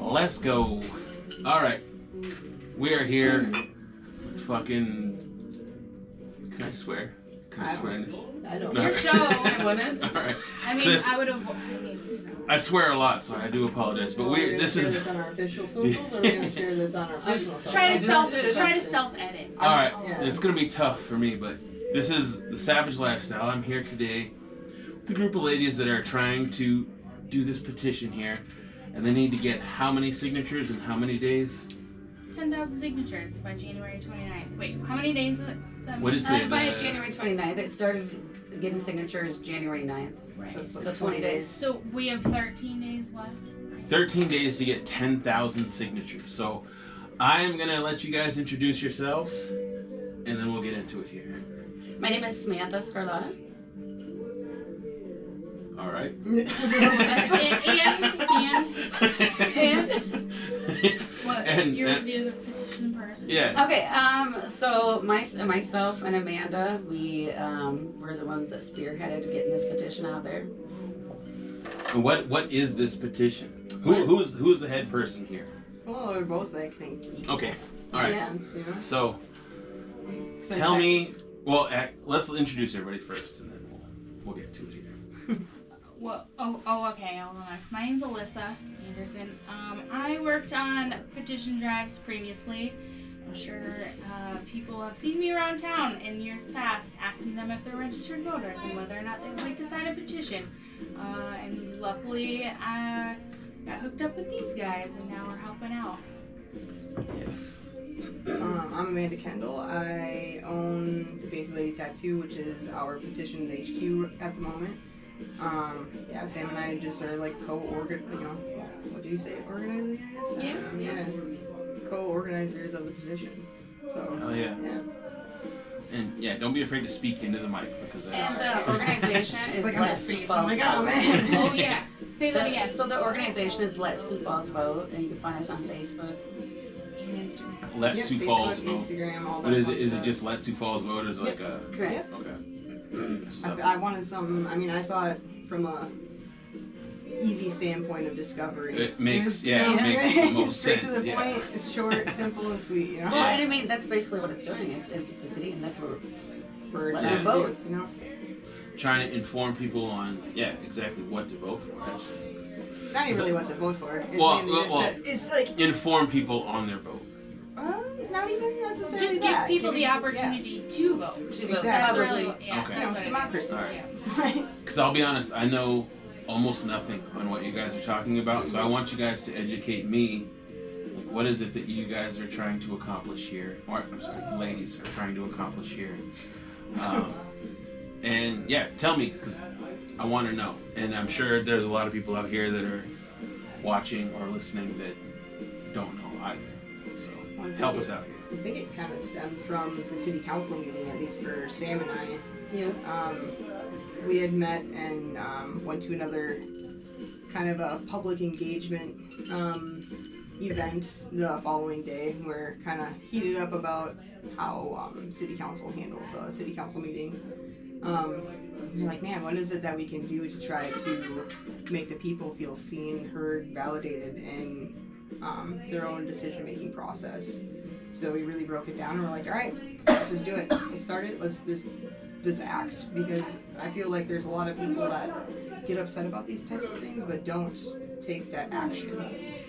Let's go. All right. We are here. Fucking. Can I swear? Can I swear? I don't. It's your show. I wouldn't. All right. I mean, Just, I would have. I swear a lot, so I do apologize. But This is on our official socials, or we're gonna share this on our personal socials. Try to self-edit. All right. Yeah. It's gonna be tough for me, but this is the Savage Lifestyle. I'm here today with a group of ladies that are trying to do this petition here, and they need to get how many signatures in how many days? 10,000 signatures by January 29th. Wait, how many days is that? What is it? By January 29th. It started getting signatures January 9th. Right. So it's like So 20 days. So we have 13 days left. 13 days to get 10,000 signatures. So I'm going to let you guys introduce yourselves, and then we'll get into it here. My name is Samantha Scarlata. All right. And what? You're the other petition person. Yeah. Okay, so myself and Amanda, we were the ones that spearheaded getting this petition out there. And what is this petition? Who's the head person here? Well, we're both, I think, equal. Okay. All right. Yeah. So tell me. Well, let's introduce everybody first, and then we'll get to it here. Well, okay. I'll go next. My name's Alyssa Anderson. I worked on petition drives previously. I'm sure people have seen me around town in years past, asking them if they're registered voters and whether or not they would like to sign a petition. And luckily, I got hooked up with these guys, and now we're helping out. Yes. I'm Amanda Kendall. I own the Painted Lady Tattoo, which is our petitions HQ at the moment. Yeah, Sam and I just are like what do you say, organizing, I guess? Yeah. Co-organizers of the petition. So. Oh yeah. Yeah. And yeah, don't be afraid to speak into the mic because And that's. the organization is It's like on my Let face. Sioux I'm Falls like, oh Vote. man. Oh yeah. Say that again. So the organization is Let Sioux Falls Vote, and you can find us on Facebook. And Instagram. Let Yep, Sioux Facebook, Falls vote. Instagram, all that. What is fun it? Is it stuff. just Let Sioux Falls vote, or is it like a? Correct. Okay. I wanted something. I mean, I thought from a easy standpoint of discovery. It makes you know, it makes the most straight sense. to the Yeah. point. It's short, simple, and sweet. You know. Well, and I mean, that's basically what it's doing. It's the city, and that's where For let Yeah. them vote. You know. Trying to inform people on exactly what to vote for. Actually, Not even really what to vote for. It's Well, mainly just well, that it's like inform people on their vote. not even necessarily Just give that. people the Giving- opportunity to vote. To vote. That's Exactly. really, yeah, Okay. You know, that's what it is. democracy. All right. Yeah. Because I'll be honest, I know almost nothing on what you guys are talking about, so I want you guys to educate me. Like, what is it that you guys are trying to accomplish here? Or, I'm sorry, the ladies are trying to accomplish here. And yeah, tell me, because I want to know. And I'm sure there's a lot of people out here that are watching or listening that don't know either. So help us out here. I think it kind of stemmed from the city council meeting, at least for Sam and I. Yeah. We had met and went to another kind of a public engagement event the following day. We're kind of heated up about how city council handled the city council meeting. We're like, man, what is it that we can do to try to make the people feel seen, heard, validated in their own decision-making process? So we really broke it down and we're like, all right, let's just do it. Let's start it. Let's just act, because I feel like there's a lot of people that get upset about these types of things but don't take that action.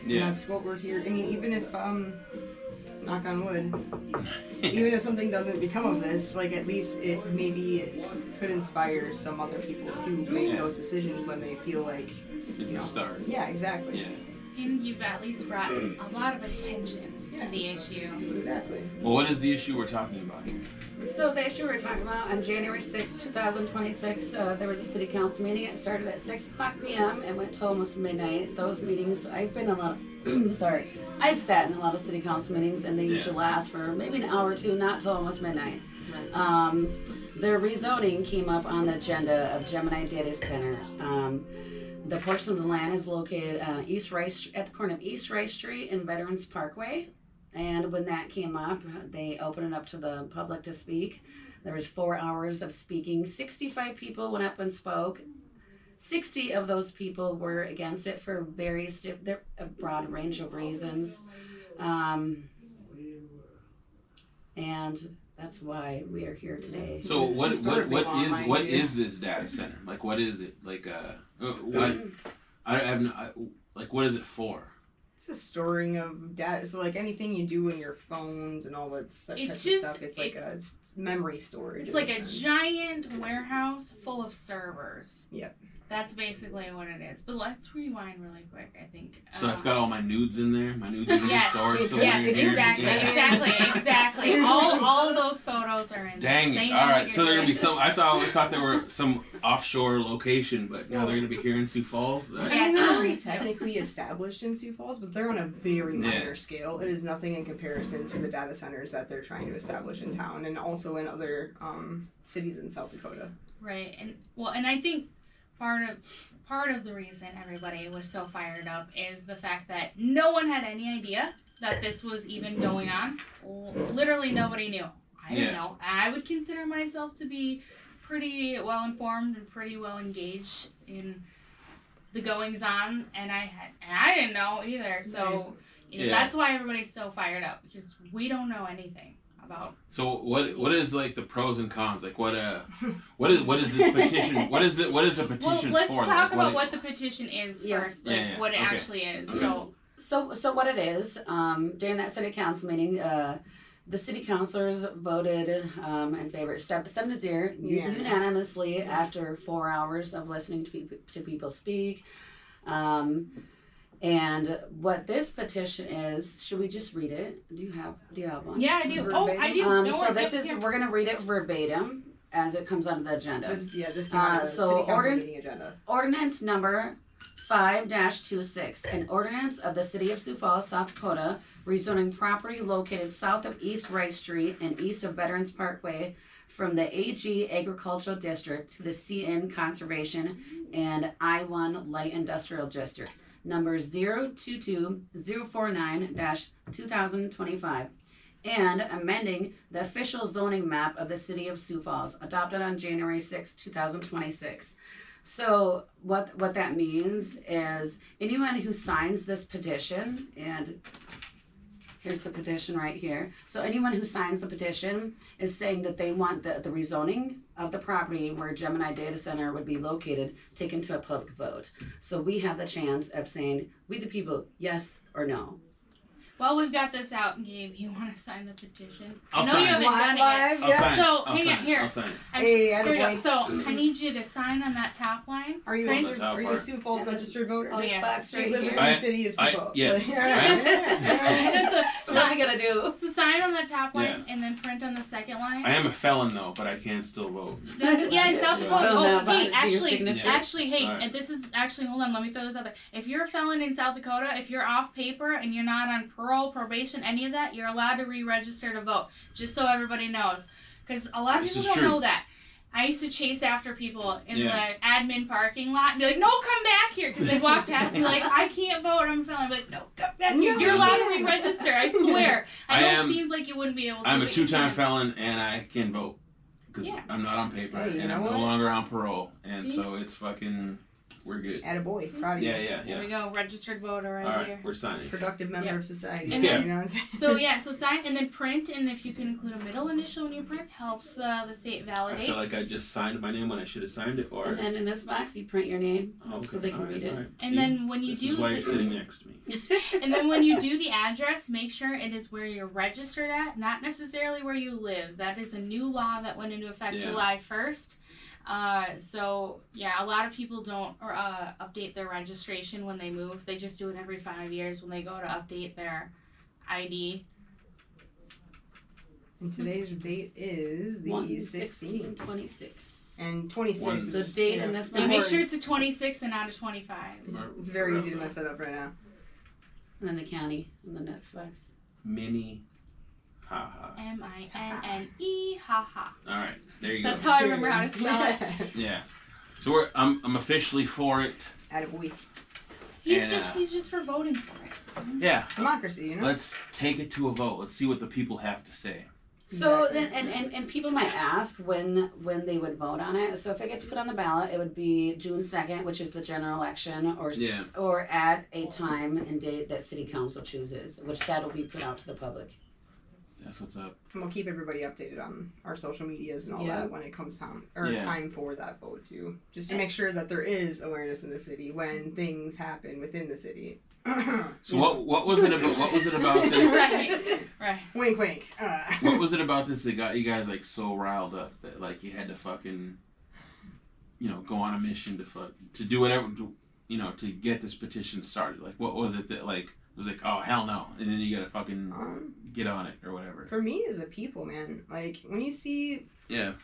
Yeah. And that's what we're here. I mean, even if knock on wood, even if something doesn't become of this, like at least it maybe could inspire some other people to make those decisions when they feel like It's a start. Yeah, exactly. Yeah. And you've at least brought a lot of attention to the issue. Exactly. Well, what is the issue we're talking about here? So the issue we're talking about on January 6, 2026, there was a city council meeting. It started at 6 o'clock p.m. and went till almost midnight. Those meetings, I've been in a lot of, I've sat in a lot of city council meetings, and they usually last for maybe an hour or two, not till almost midnight. The rezoning came up on the agenda of Gemini Data Center. The portion of the land is located at the corner of East Rice Street and Veterans Parkway. And when that came up, they opened it up to the public to speak. There was 4 hours of speaking. 65 people went up and spoke. 60 of those people were against it for a broad range of reasons. And that's why we are here today. So what is this data center? Like, what is it? Like, what is it for? It's a storing of data. So like anything you do in your phones and all that type of stuff, it's like a memory storage. It's like a giant warehouse full of servers. Yep. That's basically what it is. But let's rewind really quick, I think. So it's got all my nudes in there? My nudes are yes, stored? So yes, exactly. All of those photos are in Dang there. it. Alright, so they're going to be some... I always thought there were some offshore location, but now they're going to be here in Sioux Falls? I mean, they're already technically established in Sioux Falls, but they're on a very minor scale. It is nothing in comparison to the data centers that they're trying to establish in town and also in other cities in South Dakota. Right. And I think part of the reason everybody was so fired up is the fact that no one had any idea that this was even going on. Literally nobody knew. I didn't know. I would consider myself to be pretty well informed and pretty well engaged in the goings on, and I didn't know either. So that's why everybody's so fired up, because we don't know anything about. So what is like the pros and cons? Like what is this petition? What is a petition let's for? Let's talk like, about what the petition is first. What it actually is. So what it is, during that city council meeting, the city councilors voted in favor 7-0 unanimously after 4 hours of listening to people speak. And what this petition is, should we just read it? Do you have one? Yeah, I do. Verbatim? I do. We're going to read it verbatim as it comes on the agenda. This came out of the city council meeting agenda. Ordinance number 5-26, an ordinance of the City of Sioux Falls, South Dakota, rezoning property located south of East Wright Street and east of Veterans Parkway from the AG Agricultural District to the CN Conservation and I-1 Light Industrial District, number 022049-2025, and amending the official zoning map of the City of Sioux Falls, adopted on January 6, 2026. So what that means is anyone who signs this petition, and here's the petition right here. So anyone who signs the petition is saying that they want the rezoning of the property where Gemini Data Center would be located taken to a public vote. So we have the chance of saying, we the people, yes or no. Well, we've got this out, Gabe. You want to sign the petition? I'll I know sign you haven't done it yet. I'll sign it. Here. I'll sign it. Hey, Here we go. So I need you to sign on that top line. Are you a Sioux Falls registered voter? Oh, yeah. Box right Live in here. the city of Sioux Falls. Yes. So what are we gonna do? So sign on the top line and then print on the second line. I am a felon though, but I can still vote. In South Dakota. So Hey, Right. this is actually, hold on, let me throw this out there. If you're a felon in South Dakota, if you're off paper and you're not on parole, probation, any of that, you're allowed to re-register to vote. Just so everybody knows, because a lot of people don't know that. I used to chase after people in the admin parking lot and be like, "No, come back here," because they'd walk past me like, "I can't vote, I'm a felon." I'm like, "No, come back here. You're allowed to re-register. I swear." I know it seems like you wouldn't be able to. I'm a 2-time felon and I can vote because I'm not on paper Hey, and I'm no longer on parole, and so it's fucking. We're good. Attaboy. Proud of you. Yeah. There we go. Registered voter right All right, here. we're signing. Productive member of society. And then, you know what I'm saying? So sign and then print, and if you can include a middle initial when you print, helps the state validate. I feel like I just signed my name when I should have signed it. Or And then in this box, you print your name so they can read it. Right. And then when you this do, is why you're sitting next to me. and then when you do the address, make sure it is where you're registered at, not necessarily where you live. That is a new law that went into effect July 1st. So a lot of people don't update their registration when they move. They just do it every 5 years when they go to update their ID. And today's date is the 16th. 26. And 26. The date in this Yeah, make sure it's a 26 and not a 25. It's very easy to mess it up right now. And then the county in the next box. Mini. Ha ha. MINNE. Ha ha. All right, there you go. That's how I remember how to spell it. Yeah. So I'm officially for it. Attaboy. He's just for voting for it. Yeah. Democracy, you know? Let's take it to a vote. Let's see what the people have to say. So Exactly. and people might ask when they would vote on it. So if it gets put on the ballot, it would be June 2nd, which is the general election, or at a time and date that city council chooses, which that will be put out to the public. That's what's up. And we'll keep everybody updated on our social medias and all Yeah. that when it comes time time for that vote too. Just to make sure that there is awareness in the city when things happen within the city. So what was it about? What was it about this? Right. Wink, wink. What was it about this that got you guys like so riled up that like you had to fucking, go on a mission to do whatever, to get this petition started? Like, what was it that like was like, oh hell no, and then you gotta fucking get on it or whatever? For me as a people, man, like when you see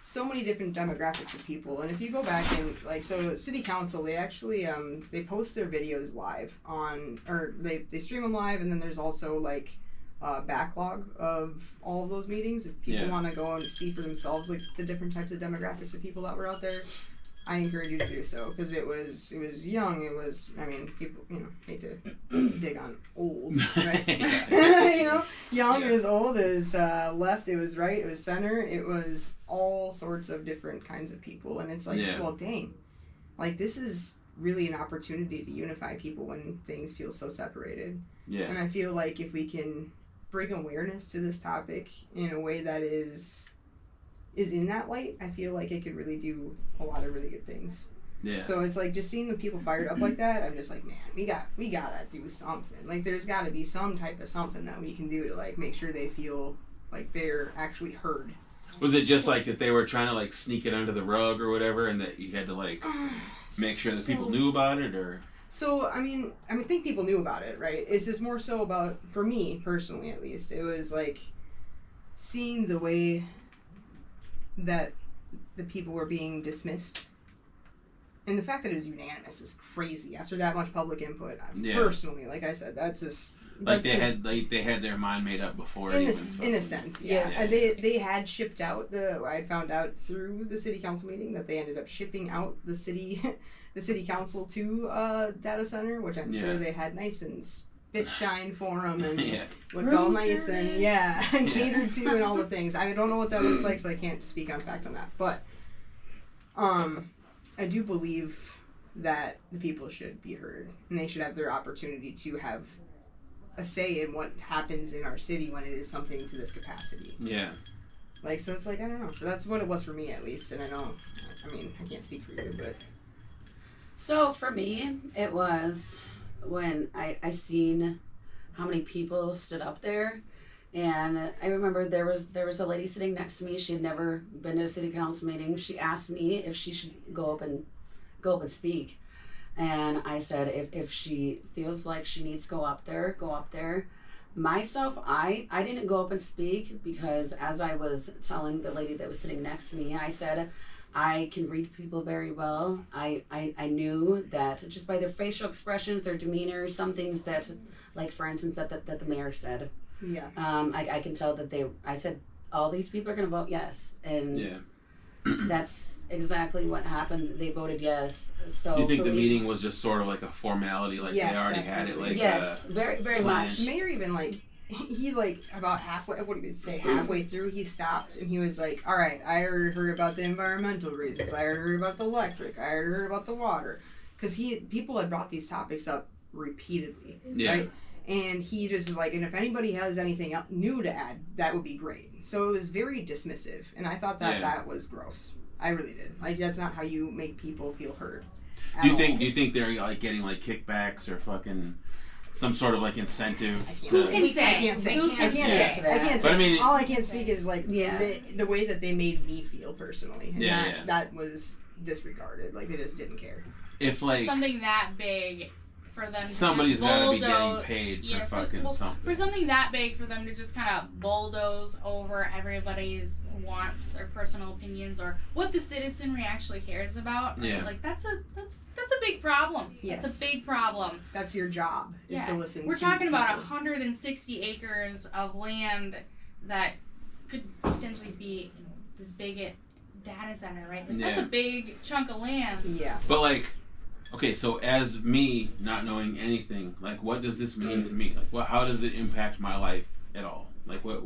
so many different demographics of people, and if you go back and so city council, they actually they post their videos live on, or they stream them live, and then there's also like a backlog of all of those meetings if people want to go and see for themselves like the different types of demographics of people that were out there. I encourage you to do so because it was young. It was, I mean, people, hate to dig on old, right? Young, it was old, it was left, it was right, it was center, it was all sorts of different kinds of people. And it's like, well, dang, like this is really an opportunity to unify people when things feel so separated. Yeah. And I feel like if we can bring awareness to this topic in a way that is in that light, I feel like it could really do a lot of really good things. Yeah. So it's like just seeing the people fired up like that, I'm just like, man, we gotta do something. Like there's gotta be some type of something that we can do to like make sure they feel like they're actually heard. Was it just like that they were trying to like sneak it under the rug or whatever, and that you had to like make sure that people knew about it, or? So I think people knew about it, right? It's just more so about, for me personally at least, it was like seeing the way that the people were being dismissed, and the fact that it was unanimous is crazy after that much public input. Personally, like I said, that's just like they had their mind made up before. In a sense, yeah. They had shipped out I had found out through the city council meeting that they ended up shipping out the city council to a data center, which I'm sure they had nice and shine for them and looked all nice and and catered to and all the things. I don't know what that looks like, so I can't speak on fact on that. But I do believe that the people should be heard and they should have their opportunity to have a say in what happens in our city when it is something to this capacity. Yeah. Like, so it's like, I don't know. So that's what it was for me at least. And I can't speak for you, but. So for me, it was when I seen how many people stood up there, and I remember there was a lady sitting next to me. She had never been to a city council meeting. She asked me if she should go up and speak, and I said if she feels like she needs to go up there. Myself, I didn't go up and speak because as I was telling the lady that was sitting next to me, I said, I can read people very well. I knew that just by their facial expressions, their demeanor, some things that, like for instance, that the mayor said. Yeah. I can tell that I said, all these people are going to vote yes. And that's exactly what happened. They voted yes. So you think the meeting was just sort of like a formality, like they already had it, like very, very much. Mayor even he about halfway, what did he say, halfway through he stopped and he was like, all right, I already heard about the environmental reasons, I already heard about the electric, I already heard about the water, because people had brought these topics up repeatedly, right? And he just was like, and if anybody has anything new to add, that would be great. So it was very dismissive, and I thought that was gross. I really did. Like, that's not how you make people feel heard. Do you think they're like getting like kickbacks or fucking some sort of like incentive? I can't say. But I mean, all I can speak is like the way that they made me feel personally, and that was disregarded. Like they just didn't care. If like something that big for them, somebody's got to be getting paid for fucking something. For something that big, for them to just kind of bulldoze over everybody's wants or personal opinions or what the citizenry actually cares about. Like that's a big problem. Yes. That's a big problem. That's your job, is to listen. We're talking about 160 acres of land that could potentially be this big data center, right? Like that's a big chunk of land. Yeah. But like, okay, so as me not knowing anything, like what does this mean to me? Like how does it impact my life at all? Like what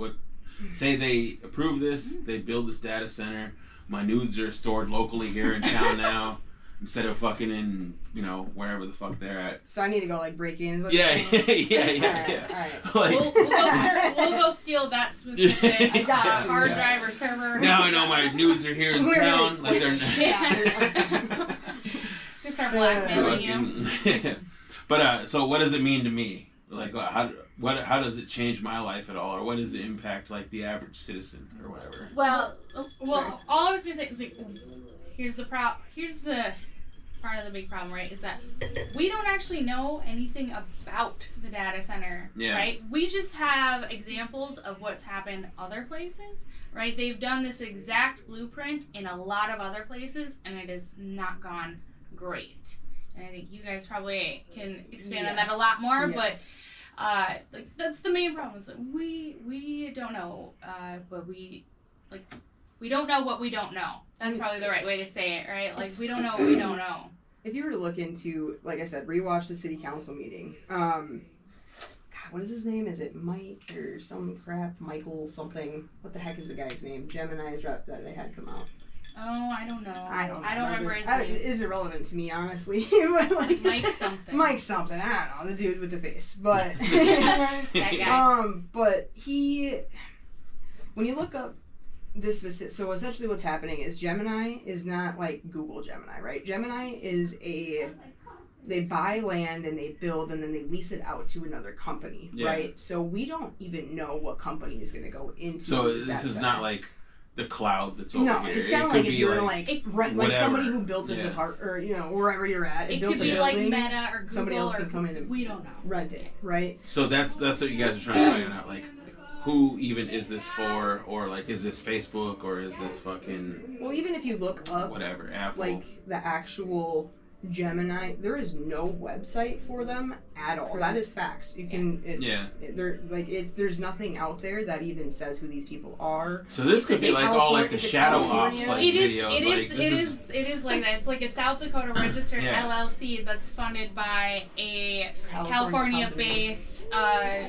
say they approve this, they build this data center. My nudes are stored locally here in town now, instead of fucking in, you know, wherever the fuck they're at. So I need to go like break in. Yeah. All right. Like, we'll go steal that specific hard drive or server. Now I know my nudes are here in Where town. is Like they're. Just start blackmailing you. But so what does it mean to me? Like how does it change my life at all, or what does it impact like the average citizen or whatever? Well, all I was gonna say is like, here's the part of the big problem, right? Is that we don't actually know anything about the data center, right? We just have examples of what's happened other places, right? They've done this exact blueprint in a lot of other places, and it has not gone great. And I think you guys probably can expand on that a lot more, but like that's the main problem, is that we don't know, but we don't know what we don't know. That's probably the right way to say it, right? Like we don't know what we don't know. If you were to look into, like I said, rewatch the city council meeting. God, what is his name? Is it Mike or some crap? Michael something. What the heck is the guy's name? Gemini's rep that they had come out. Oh, I don't know. I don't remember his name. It is irrelevant to me, honestly. Like, Mike something. Mike something. I don't know. The dude with the face. But that guy. But he, when you look up this specific, so essentially what's happening is Gemini is not like Google Gemini, right? Gemini is they buy land and they build and then they lease it out to another company, right? So we don't even know what company is going to go into. So this is not like the cloud that's over here. No, it's kind of like if you're like somebody who built this apart, or you know, wherever you're at. It could be like Meta or Google, somebody else can come in and we don't know. Rent it, right? So that's what you guys are trying to find out, like who even is this for, or like is this Facebook, or is this fucking? Well, even if you look up whatever Apple, like the actual Gemini, there is no website for them at all. That is fact. You can there's nothing out there that even says who these people are. So this could be like all like the shadow ops like videos. It is like that. It's like a South Dakota registered LLC that's funded by a California-based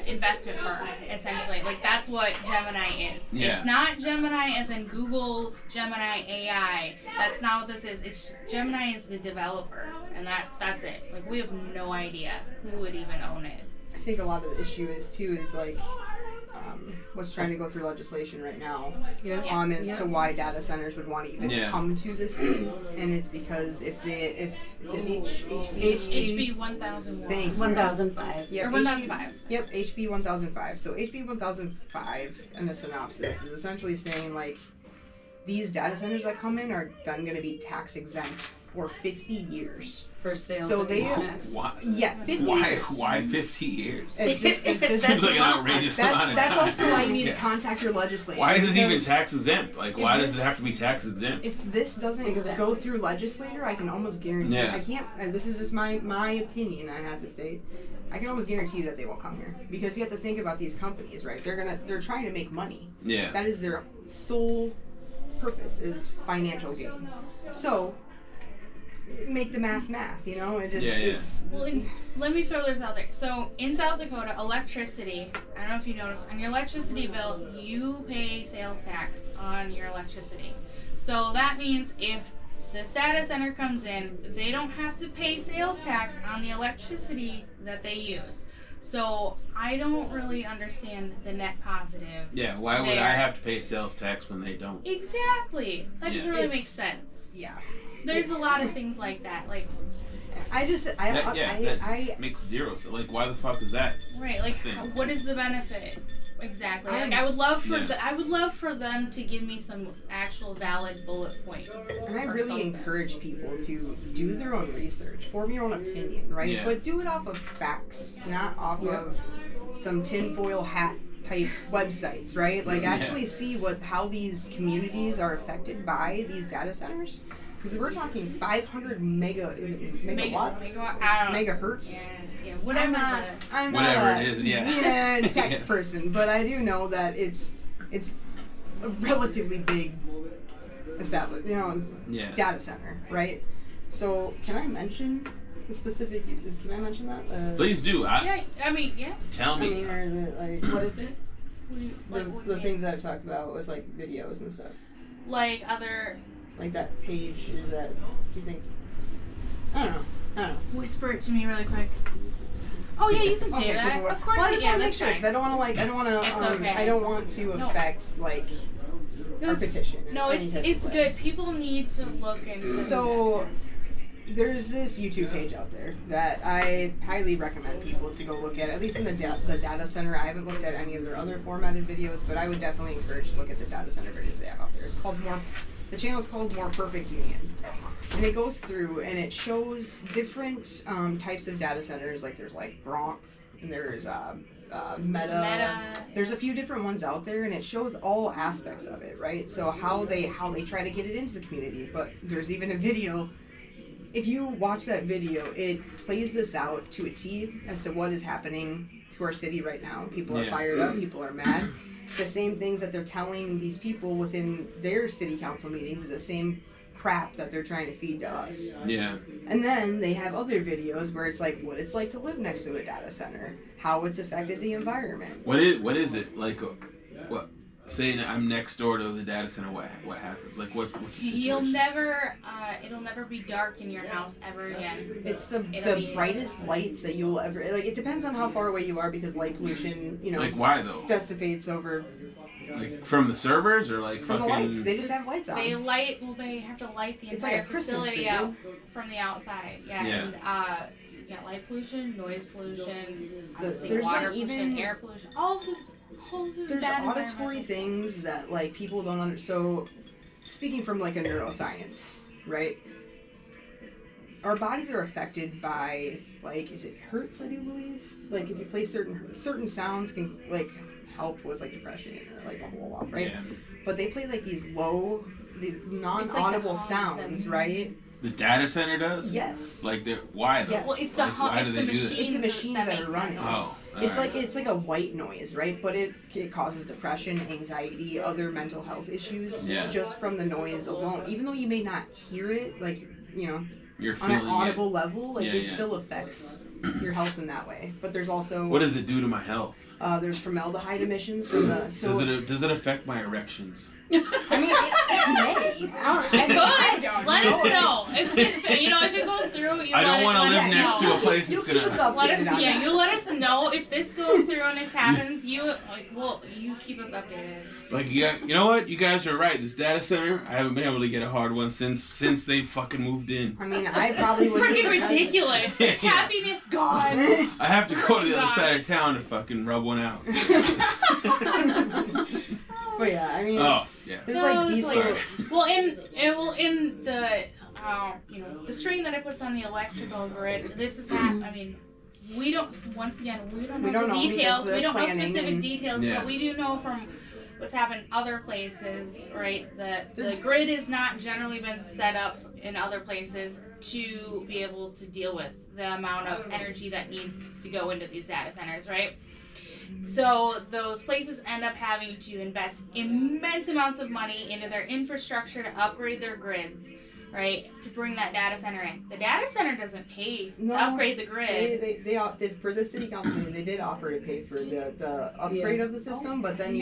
investment firm, essentially. Like that's what Gemini is. Yeah. It's not Gemini as in Google Gemini AI. That's not what this is. It's Gemini is the developer, and that's it. Like we have no idea who would even own it. I think a lot of the issue is like what's trying to go through legislation right now as to why data centers would want to even come to this state, and it's because if HB 1001. 1005. Yep, or 1005. Yep, HB 1005. So HB 1005, and the synopsis is essentially saying like these data centers that come in are then going to be tax exempt for 50 years. For sales. So they why? Yeah, 50 years. Why 50 years? It just seems like an outrageous amount of That's time. also why you need to contact your legislature. Why is it even tax exempt? Like, why does it have to be tax exempt? If this doesn't go through legislature, I can almost guarantee. I can't. And this is just my opinion. I have to state. I can almost guarantee that they won't come here, because you have to think about these companies, right? They're trying to make money. Yeah. That is their sole purpose, is financial gain. So make the math, you know? It just it's, well, let me throw this out there. So in South Dakota, electricity, I don't know if you noticed, on your electricity bill, you pay sales tax on your electricity. So that means if the data center comes in, they don't have to pay sales tax on the electricity that they use. So I don't really understand the net positive. Yeah, why would I have to pay sales tax when they don't? Exactly. That doesn't really make sense. Yeah. There's a lot of things like that. Like, that makes zero. So like, why the fuck is that? Right. Like, what is the benefit? Exactly. Like, I would love for them to give me some actual valid bullet points. And I really encourage people to do their own research, form your own opinion, right? Yeah. But do it off of facts, not off of some tinfoil hat type websites, right? Like actually see how these communities are affected by these data centers. Because we're talking 500 megawatts? Megahertz? Yeah, whatever. I'm whatever not it is, tech person, but I do know that it's a relatively big established, data center, right? So can I mention the specific? Can I mention that? Please do. Tell me. Or is it like, what is it? The things that I've talked about with like videos and stuff. Like other. Like that page is that? Do you think? I don't know. Whisper it to me really quick. Oh yeah, you can say Okay, that. cool. Of course, well, I just want to make that's sure fine. because I don't want to It's okay. I don't want to affect like our petition. in No, any it's type of way. good. People need to look into. So there's this YouTube page out there that I highly recommend people to go look at least in the data center. I haven't looked at any of their other formatted videos, but I would definitely encourage to look at the data center videos they have out there. It's called the channel is called More Perfect Union. And it goes through and it shows different types of data centers. Like there's like Gronk and there's Meta. There's a few different ones out there, and it shows all aspects of it, right? So how they try to get it into the community. But there's even a video. If you watch that video, it plays this out to a T as to what is happening to our city right now. People are fired up. People are mad. The same things that they're telling these people within their city council meetings is the same crap that they're trying to feed to us. Yeah. And then they have other videos where it's like what it's like to live next to a data center, how it's affected the environment. What is it like? What? Saying I'm next door to the data center. What happened? Like what's the situation? You'll never. It'll never be dark in your house ever again. It's the brightest lights that you'll ever like. It depends on how far away you are because light pollution, Like why though? Dissipates over. Like from the servers or like from fucking... the lights. They just have lights on. They have to light the It's entire like a Christmas facility tree, out from the outside. Yeah. Yeah. And you get light pollution, noise pollution, obviously There's water like pollution, even air pollution, all the there's bad auditory environmental things that like people don't understand. So speaking from like a neuroscience, right? Our bodies are affected by like, is it hertz? I do believe. Like if you play certain sounds can like help with like depression or like a whole lot, right? Yeah. But they play like these non-audible sounds, right? The data center does? Yes. Like why though? Yes. Well, it's the why do they do that? It's the machines that are running. Oh. It's like a white noise, right? But it causes depression, anxiety, other mental health issues just from the noise alone. Even though you may not hear it, like you're on an audible it. level, like it still affects your health in that way. But there's also what does it do to my health? There's formaldehyde emissions from the. Does it affect my erections? I mean, it may. I don't let know. us know if this, if it goes through. I don't want to live next to a place that's gonna. Let us, you let us know if this goes through and this happens. You keep us updated. Like you know what? You guys are right. This data center, I haven't been able to get a hard one since they fucking moved in. I mean, I probably would. Freaking ridiculous. Happiness gone. I have to go to the other side of town to fucking rub one out. But yeah, I mean. Oh yeah. It's like diesel. Well, in the the strain that it puts on the electrical grid, this is I mean, we don't know the details. We don't know specific details, but we do know from what's happened other places, right? The grid has not generally been set up in other places to be able to deal with the amount of energy that needs to go into these data centers, right? So those places end up having to invest immense amounts of money into their infrastructure to upgrade their grids, right? To bring that data center in. The data center doesn't pay to upgrade the grid. They opted for the city council meeting. They did offer to pay for the upgrade of the system, but then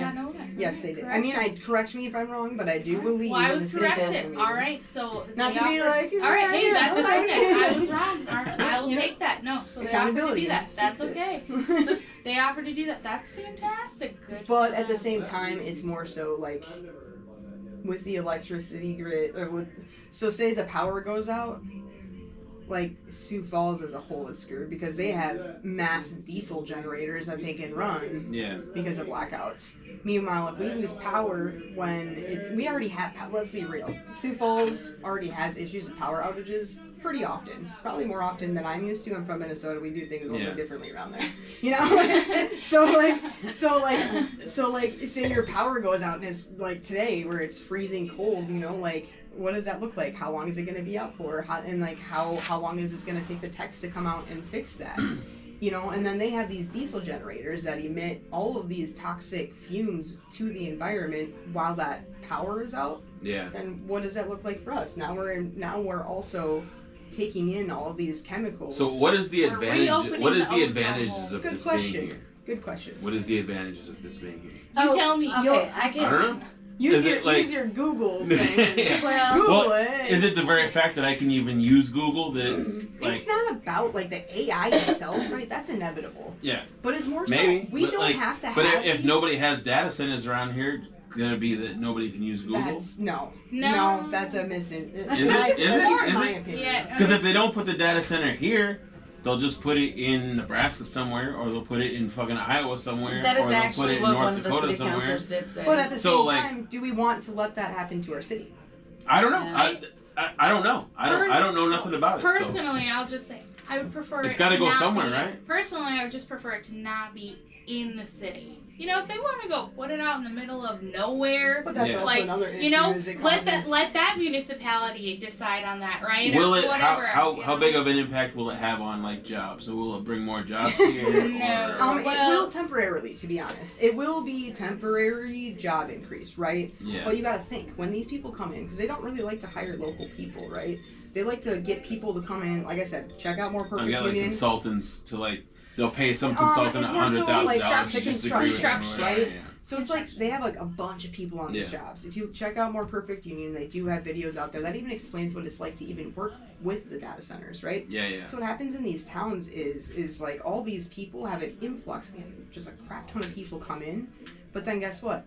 yes, they did. I mean, correct me if I'm wrong, but I do believe. Well, I was corrected. All right, so not to be like. All right, hey, that's fine. Then. I was wrong. I will take that. No, so they offered to do that. That's okay. They offered to do that. That's fantastic. Good. But at the same time, it's more so like with the electricity grid, so say the power goes out, like Sioux Falls as a whole is screwed because they have mass diesel generators that they can run because of blackouts. Meanwhile, if we lose power we already have, let's be real, Sioux Falls already has issues with power outages pretty often, probably more often than I'm used to. I'm from Minnesota. We do things a little bit differently around there, so say your power goes out and it's like today where it's freezing cold, what does that look like? How long is it going to be out for? How long is it going to take the techs to come out and fix that? And then they have these diesel generators that emit all of these toxic fumes to the environment while that power is out. Yeah. Then what does that look like for us? Now we're also taking in all of these chemicals. So what is the advantage? What is the advantages of Good this question. being here? Good question. What is the advantages of this being here? You tell me. Okay, I I can. don't know. Use Is it use your Google thing. Yeah. Well, Google Well, it. is it the very fact that I can even use Google that, like, It's not about like the AI itself, right? That's inevitable. yeah, But it's more so maybe. we but, don't like, have to But have if these- nobody has data centers around here, it's gonna be that nobody can use Google. That's no, No. that's a missing. Is it? Is it? In Is my it? opinion. Yeah. Because if they don't put the data center here, they'll just put it in Nebraska somewhere, or they'll put it in fucking Iowa somewhere, that or is they'll put actually it in what North one of the Dakota city somewhere. councilors did say. But at the So, same like- time, do we want to let that happen to our city? I don't know. Yeah. I don't know. I don't know nothing about it. So. Personally, I'll just say I would prefer. It's it gotta to go not somewhere, be- right? Personally, I would just prefer it to not be in the city. You know, if they want to go put it out in the middle of nowhere, But that's Yeah. also like, another issue. you know, is it let causes, that municipality decide on that, right? Will or it? whatever. How you how know? big of an impact will it have on like jobs? So will it bring more jobs here? No. Or, It Well- will temporarily, to be honest. It will be temporary job increase, right? yeah. But you got to think when these people come in, because they don't really like to hire local people, right? They like to get people to come in. Like I said, check out More I Perfect got like Union. consultants to like they'll pay some consultant it's more so $100,000 like to just agree with them or construction, whatever, right? yeah. So it's like they have like a bunch of people on these Yeah. jobs. If you check out More Perfect Union, they do have videos out there that even explains what it's like to even work with the data centers, right? Yeah, yeah. So what happens in these towns is like all these people have an influx, just a crap ton of people come in, but then guess what?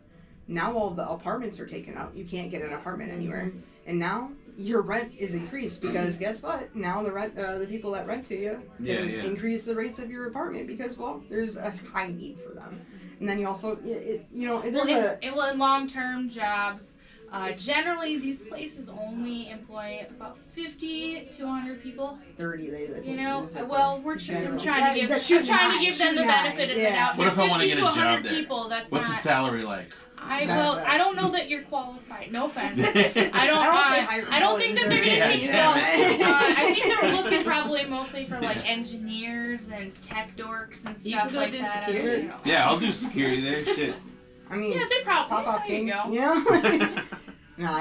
Now all of the apartments are taken out. You can't get an apartment anywhere, and now your rent is increased because guess what? Now the people that rent to you can increase the rates of your apartment because well, there's a high need for them, and then you also Well, in long-term jobs, generally these places only employ about 50 to 100 people. 30. They You know, is the well, thing. I'm General. trying to give That them the high, benefit of the yeah. doubt. What if I wanna 50 get to a job 100 there? people, that's What's the not. salary like? I don't know that you're qualified. No offense. I don't. I don't think that they're gonna Yeah, take you damn on. it. I think they're looking probably mostly for like engineers and tech dorks and You stuff could go like do that. security. You know. Yeah, I'll do security there. Shit. I mean, Yeah, they probably. pop off there king. you go. Yeah. No,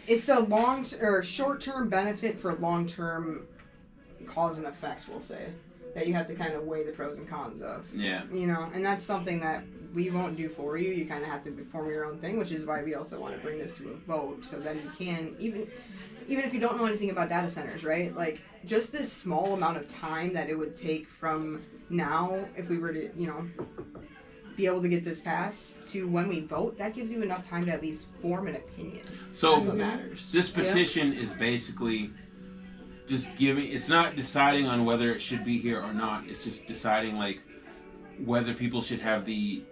it's a long or short-term benefit for long-term cause and effect. We'll say that you have to kind of weigh the pros and cons of. Yeah. You know, and that's something that we won't do for you. You kind of have to form your own thing, which is why we also want to bring this to a vote, so then you can even if you don't know anything about data centers, right? Like just this small amount of time that it would take from now, if we were to, you know, be able to get this passed to when we vote, that gives you enough time to at least form an opinion. So That's what matters. this petition is basically just giving. It's not deciding on whether it should be here or not. It's just deciding like whether people should have the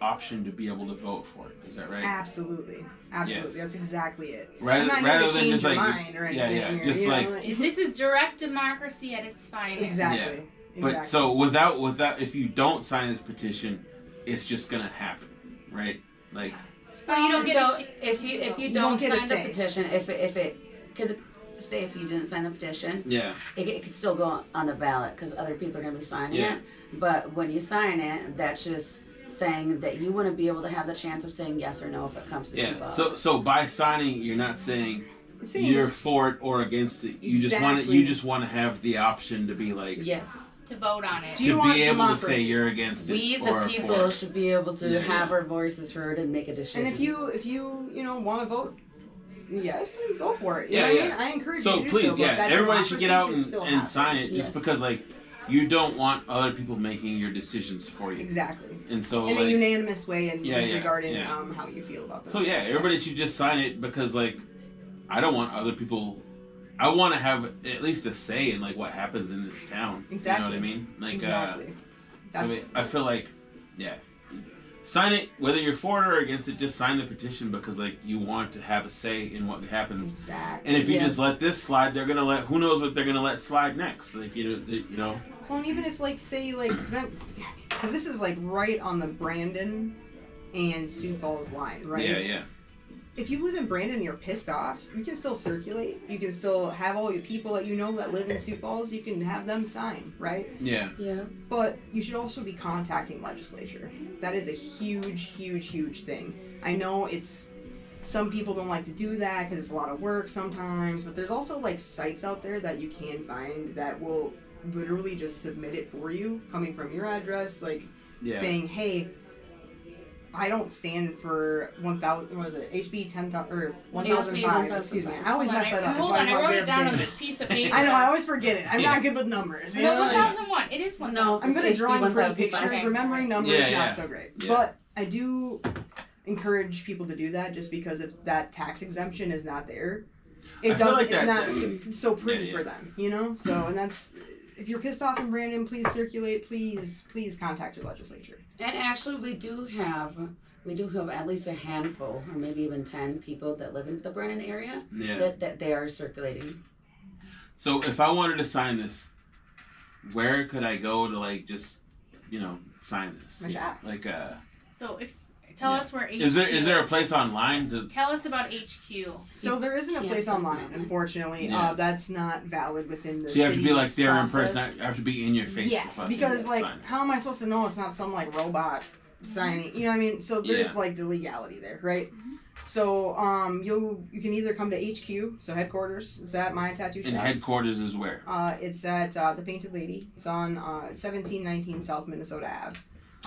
option to be able to vote for it. Is that right? Absolutely. Yes. That's exactly it. Rather, I'm not here to rather than change just your like mind or yeah, anything, yeah, or, just you know, like This is direct democracy at its finest. exactly. But Exactly. so without if you don't sign this petition, it's just gonna happen, right? Like But you don't get So a ch- if you You don't won't get a sign the say. petition, if it because say if you didn't sign the petition, yeah, it could still go on the ballot because other people are going to be signing Yeah. it. But when you sign it, that's just saying that you want to be able to have the chance of saying yes or no if it comes to Sioux yeah. Falls. So by signing, you're not saying See, you're for it or against it. You Exactly. just want to have the option to be like yes, to vote on it. Do you to want be able to democracy? say you're against it we or the for people it. should be able to Yeah, have yeah. our voices heard and make a decision. and if you want to vote, yes, then go for it. You Yeah, know what yeah. I mean? I encourage So you to do please, so. But yeah, that everybody should get out democracy should and still happen. sign it, Yes. just because like you don't want other people making your decisions for you. Exactly. And so In a like unanimous way and Yeah, yeah, disregarding yeah. How you feel about the so yeah, everybody should just sign it because like I don't want other people. I want to have at least a say in like what happens in this town. Exactly. You know what I mean? Like Exactly. That's so I feel like yeah. Sign it, whether you're for it or against it. Just sign the petition because like you want to have a say in what happens. exactly. And if you Yes. just let this slide, they're gonna let who knows what they're gonna let slide next. Like you know. Well, and even if like say like because this is like right on the Brandon and Sioux Falls line, right? Yeah, yeah. If you live in Brandon and you're pissed off, you can still circulate. You can still have all the people that you know that live in Sioux Falls. You can have them sign, right? Yeah. yeah, But you should also be contacting legislature. That is a huge, huge, huge thing. I know it's some people don't like to do that because it's a lot of work sometimes. But there's also like sites out there that you can find that will literally just submit it for you, coming from your address, like saying, hey, I don't stand for 1,000. What is it? HB 10,000 or 1,005. Excuse me. I always mess that up. Hold on, I wrote it down on this piece of paper. I know. I always forget it. I'm not good with numbers. You know? 1,001. It is 1,000. No, I'm good at drawing pretty pictures. Okay. Remembering numbers, not so great. Yeah. But I do encourage people to do that, just because if that tax exemption is not there, it's not so pretty for them, you know. So, and that's, if you're pissed off in Brandon, please circulate. Please contact your legislature. And actually, we do have at least a handful, or maybe even 10 people that live in the Brennan area that they are circulating. So if I wanted to sign this, where could I go to like just, sign this? My shop. Like So tell us where HQ is there a place online to tell us about HQ? So there isn't a place online, unfortunately. That's not valid within the So you have to be like there process. in person. I have to be in your face. Yes, because like, how am I supposed to know it's not some like robot signing? You know what I mean? So there's like the legality there, right? Mm-hmm. So you can either come to HQ, so headquarters. It's at my tattoo shop. And headquarters is where? It's at the Painted Lady. It's on 1719 South Minnesota Ave.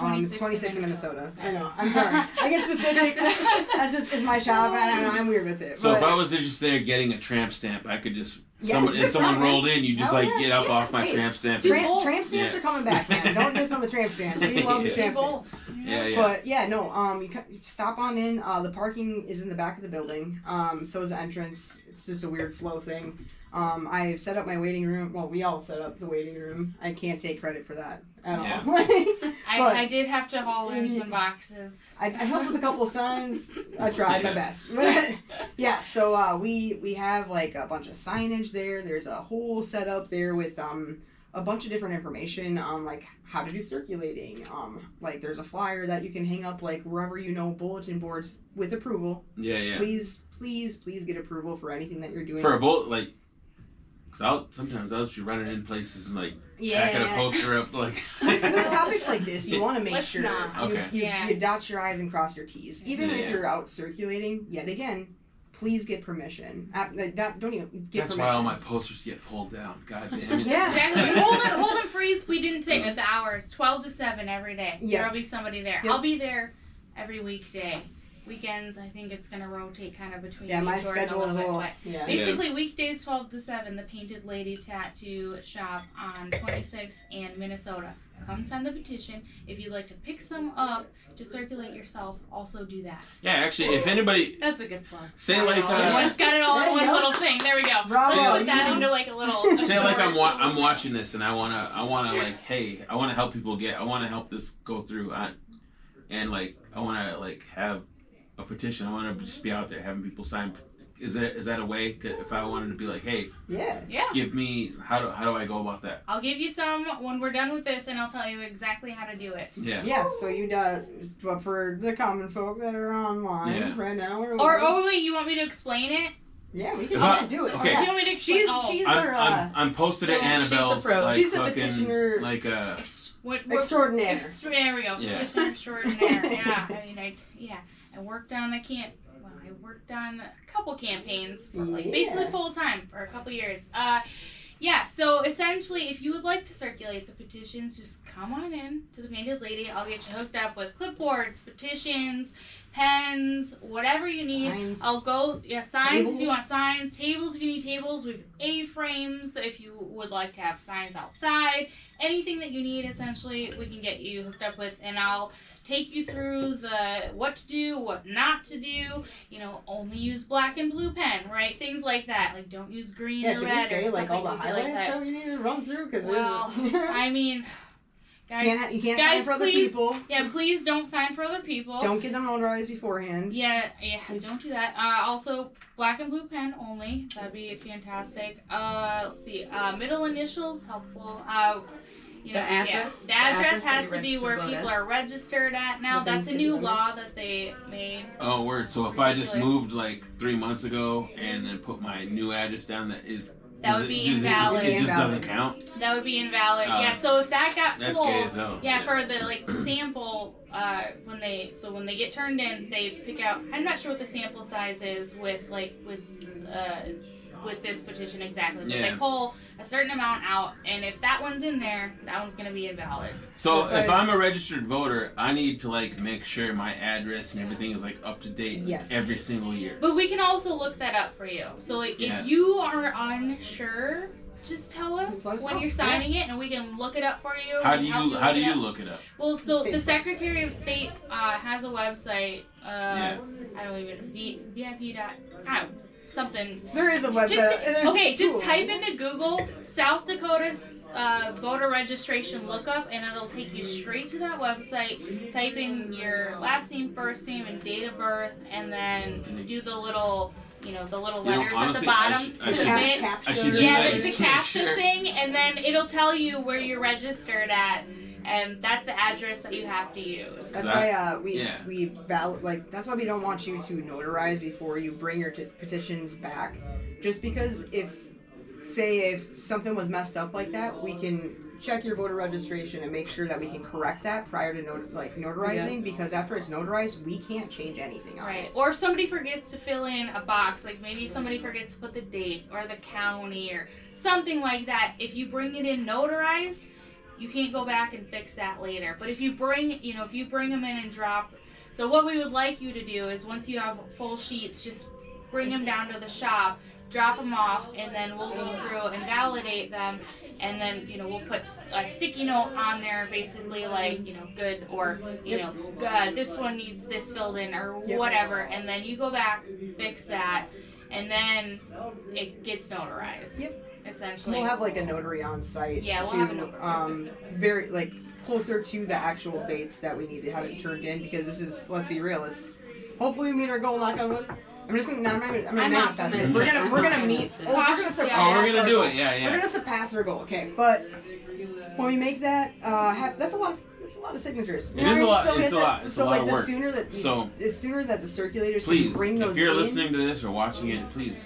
It's 26 in Minnesota. I know. I'm sorry. I get specific. That's just is my shop. I don't know. I'm weird with it. So if I was just there getting a tramp stamp, I could just if someone rolled in, you just get up off my tramp stamp. Tramp stamps are coming back, man. Don't miss on the tramp stamps. We love the tramp stamps. But you stop on in. The parking is in the back of the building. So is the entrance. It's just a weird flow thing. I set up my waiting room. Well, we all set up the waiting room. I can't take credit for that at all. I did have to haul in some boxes. I helped with a couple of signs. I tried my best. But so we have like a bunch of signage there. There's a whole setup there with a bunch of different information on like how to do circulating. Like there's a flyer that you can hang up like wherever bulletin boards with approval. Please get approval for anything that you're doing. For a bullet, cause sometimes I'll just be running in places and tacking a poster up with topics like this, you want to make sure you dot your I's and cross your T's. Even if you're out circulating, yet again, please get permission. Don't even get permission. That's why all my posters get pulled down. God damn it. Exactly. Hold and freeze. We didn't say the hours. 12 to 7 every day. There'll be somebody there. I'll be there every weekday. Weekends, I think it's going to rotate kind of between my schedule is a little... Basically, weekdays 12 to 7, the Painted Lady Tattoo Shop on 26 and Minnesota. Come sign the petition. If you'd like to pick some up to circulate yourself, also do that. Yeah, actually, if anybody... That's a good plug. Say got it all in one little thing. There we go. Bravo, Let's put that into like a little... Say I'm watching this and I wanna hey, I wanna help people I wanna help this go through. I wanna have a petition. I want to just be out there having people sign. Is that a way if I wanted to be like, hey, give me how do I go about that? I'll give you some when we're done with this, and I'll tell you exactly how to do it. So but for the common folk that are online right now, or wait, you want me to explain it? Yeah, we can do it. Okay. You want me to explain? I'm posted at Annabelle's. She's a petitioner. Extraordinaire. Petitioner extraordinaire. I worked on a couple campaigns for basically full time for a couple years. So essentially, if you would like to circulate the petitions, just come on in to the Painted Lady. I'll get you hooked up with clipboards, petitions, pens, whatever you need. Signs. I'll go, signs if you want signs, tables if you need tables. We have A-frames if you would like to have signs outside. Anything that you need, essentially, we can get you hooked up with, and I'll take you through the what to do, what not to do. Only use black and blue pen, right? Things like that. Like, don't use green or red. Should we say or all the highlights like that we need to run through? I mean, guys, you can't sign for other people. Yeah, please don't sign for other people. Don't get them notarized beforehand. Yeah, don't do that. Also, black and blue pen only. That'd be fantastic. Let's see. Middle initials helpful. The address. The address has to be where people are registered at now. That's a new law that they made. Oh, word. So if I just moved 3 months ago and then put my new address down, that would be invalid. It just doesn't count? That would be invalid. So if that got that's pulled, gay as hell. For the sample, when they get turned in, they pick out. I'm not sure what the sample size is with with this petition exactly. But Yeah. they pull a certain amount out, and if that one's in there, that one's gonna be invalid. So if I'm a registered voter, I need to like make sure my address and everything is like up to date Yes. every single year. But we can also look that up for you. So like, Yeah. if you are unsure, just tell us Just let us when know. you're signing it, and we can look it up for you. How and do help you look look it up. it up? Well, so State's the Secretary of State has a website. Yeah. I don't even VIP dot something. There is a website. Just, and there's okay, two just of them. type into Google South Dakota voter registration lookup, and it'll take you straight to that website. Type in your last name, first name, and date of birth, and then do the little, the little You know, letters honestly, at the bottom. I should Submit. I should do Yeah, that the just to make caption sure. thing, and then it'll tell you where you're registered at, and that's the address that you have to use. That's That- why yeah. that's why we don't want you to notarize before you bring your petitions back. Just because if something was messed up like that, we can check your voter registration and make sure that we can correct that prior to notarizing. Because after it's notarized, we can't change anything on Right. it. Or if somebody forgets to fill in a box, like maybe somebody forgets to put the date or the county or something like that, if you bring it in notarized, you can't go back and fix that later. But if you bring them in and drop, so what we would like you to do is once you have full sheets, just bring them down to the shop, drop them off, and then we'll go through and validate them, and then we'll put a sticky note on there, basically like good, or this one needs this filled in or Yep. whatever, and then you go back, fix that, and then it gets notarized. Yep. Essentially. We'll have like a notary on site Yeah, we'll to have a notary. very like closer to the actual dates that we need to have it turned in, because this is, let's be real, it's hopefully we meet our goal, knock on wood. I'm gonna I'm manifest it. optimistic. We're gonna I'm meet. optimistic. We're gonna Cautiously surpass Oh, we're gonna our do goal. it. Yeah, We're yeah. gonna surpass our goal, okay? But when we make that, that's a lot of signatures. It is a lot. So It's a lot. It's a lot of work. The sooner that the circulators Please, can bring those if you're in, listening to this or watching it, please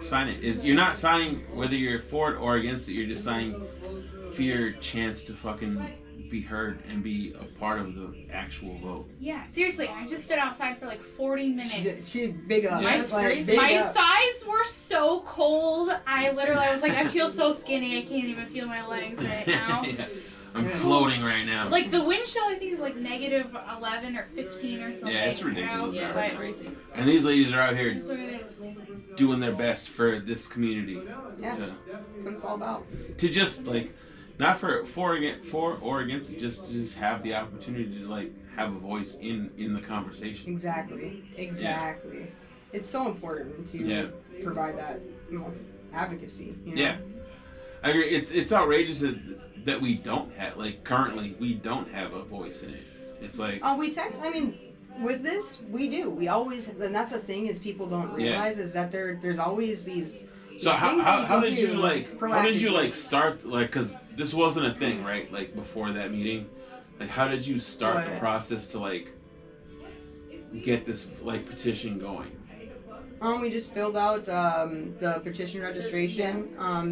sign it. You're not signing whether you're for it or against it. You're just signing for your chance to fucking be heard and be a part of the actual vote. Yeah, seriously, I just stood outside for like 40 minutes. she big up. Yeah. It's like, big My up. thighs were so cold. I was like, I feel so skinny. I can't even feel my legs right now. Yeah. I'm floating right now. Like the wind chill, I think is like negative 11 or 15 or something. Yeah, it's ridiculous. Yeah, But that's crazy. And these ladies are out here that's what it is. doing their best for this community. Yeah, that's what it's all about. To just not for or against it, just to just have the opportunity to have a voice in the conversation. Exactly. It's so important to provide that advocacy. Yeah, I agree. It's outrageous that we don't have currently we don't have a voice in it. It's like with this we do. We always, and that's the thing is people don't realize is that there's always these. So how did you proactively. start because this wasn't a thing, right? Before that meeting, how did you start the process to get this petition going? We just filled out the petition registration.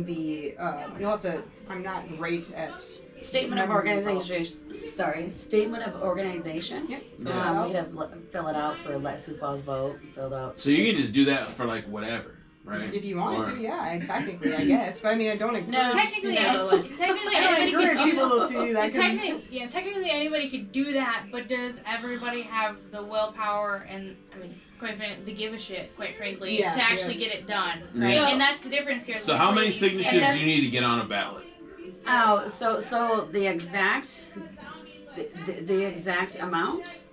You'll have to. I'm not great at Statement of organization. Statement of organization. Yep. We had to fill it out for Let Sioux Falls Vote. Filled out. So you can just do that for whatever, right? If you wanted to, yeah, technically, I guess. But I don't encourage. No, technically, I don't anybody encourage could people to do that. 'Cause technically anybody could do that, but does everybody have the willpower and quite frankly, the give a shit, quite frankly, to actually get it done, right? Yeah. And that's the difference here. So how many signatures do you need to get on a ballot? Oh, so the exact amount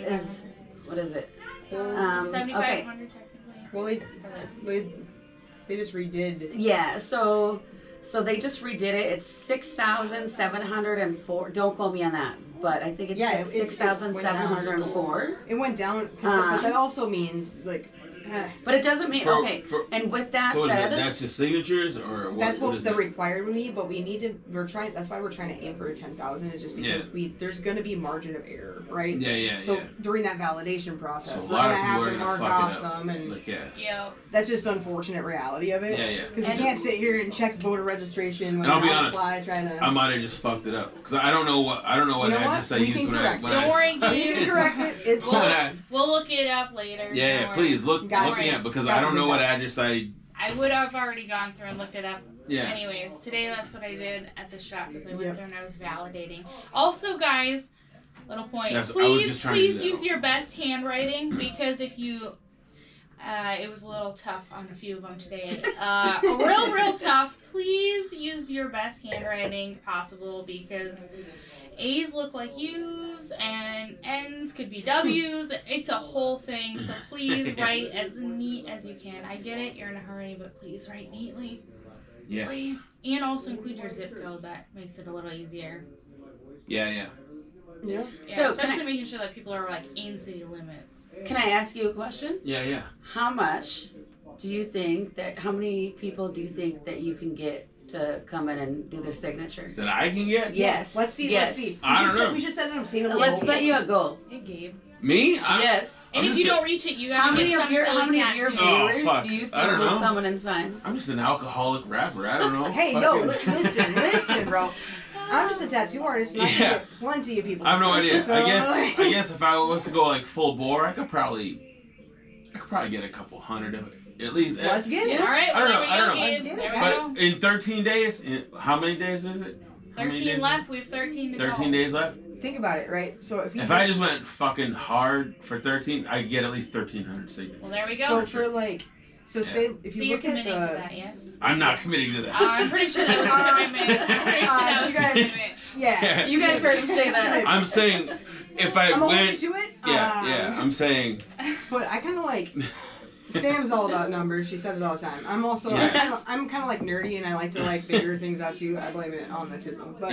is what is it? 7,500 technically. Well, they just redid. Yeah, so they just redid it. It's 6,704. Don't quote me on that, but I think it's 6,704. It went down, but that also means But it doesn't mean and with that So said, that's just signatures, or what? that's what is the it? required would be. But we need to. That's why we're trying to aim for 10,000. Is just because there's going to be margin of error, right? Yeah. So during that validation process, So a we're lot going to of have people to are mark gonna fuck off it up. some, and Yeah. that's just the unfortunate reality of it. Yeah. Because you can't sit here and check voter registration when And I'll be you're on the honest, fly trying to. I might have just fucked it up because I don't know what address I We used can when I. correct When Don't I, worry, You can correct it. It's fine. we'll look it up later. Yeah, Don't worry. please look Gotcha. looking at because Gotcha. I don't know what address I. I would have already gone through and looked it up. Yeah. Anyways, today that's what I did at the shop because I went Yep. there and I was validating. Also, guys, little point. Yes, I was just trying to do Please that. use your best handwriting because if you, it was a little tough on a few of them today. Real tough. Please use your best handwriting possible because A's look like U's and N's could be W's. It's a whole thing. So please write as neat as you can. I get it. You're in a hurry, but please write neatly. Yes. Please. And also include your zip code. That makes it a little easier. Yeah. Yeah. Yeah, So, especially making sure that people are like in city limits. Can I ask you a question? Yeah. How much do you think that, how many people do you think that you can get to come in and do their signature? That I can get? Yes. Let's see. Yes. Let's see. I don't know. We should set an obtainable Let's goal. set you a goal. Hey, Gabe. Me? Yes. And I'm if you just don't reach it, you How gotta many get of some your silly how many of your tattoo. Oh, viewers fuck. do you I think don't will know. come in and sign? I'm just an alcoholic rapper. I don't know. Hey, Fucking- listen, bro. I'm just a tattoo artist, and I Yeah. can get plenty of people. I have no to idea. sign. I guess if I was to go like full bore, I could probably get a couple hundred of it at least. Let's get it. All right, I don't well, know, I don't know. there we Let's go, get Gabe. it, There we But go. in 13 days, how many days is it? How many 13 days? left. We have 13 to go. 13 days left. Think about it, right? So If I just went fucking hard for 13, I get at least 1,300 signatures. Well, there we go. so for like, so say if So you you're look at committing to the. that, yes? I'm not committing to that. I'm pretty sure that was a commitment. I'm pretty sure that was you a guys- commitment. Yeah. You guys heard him say that. I'm saying if I I'm allergic went, to it. yeah, I'm saying But I kind of like. Sam's all about numbers. She says it all the time. I'm also Yeah. I'm kind of like nerdy and I like to like figure things out too. I blame it on the chisel. But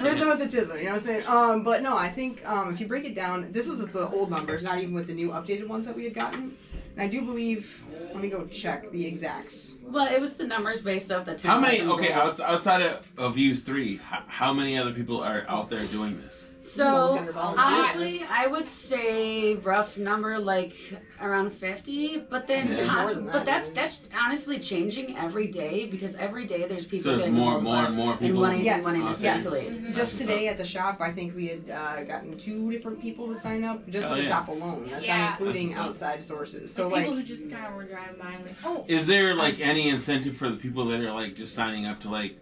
Risen with the chisel, you know what I'm saying? But no, I think if you break it down, this was the old numbers, not even with the new updated ones that we had gotten. And I do believe. Let me go check the exacts. Well, it was the numbers based off the 10,000 how many? Okay, goals. outside of you three, how many other people are out there doing this? So, Gunner Ball. honestly, I would say rough number like around 50, but then Yeah. More than but that, that's honestly changing every day because every day there's people So it's getting more- a hold of more us and more and people? wanting, Yes, wanting to Okay. circulate. Mhm. Just today at the shop, I think we had gotten 2 different people to sign up just Hell at the yeah. shop alone. That's Yeah. not including That's what's up. outside sources. So So people like, who just kind of were driving by and like, oh, Is there like any incentive for the people that are like just signing up to like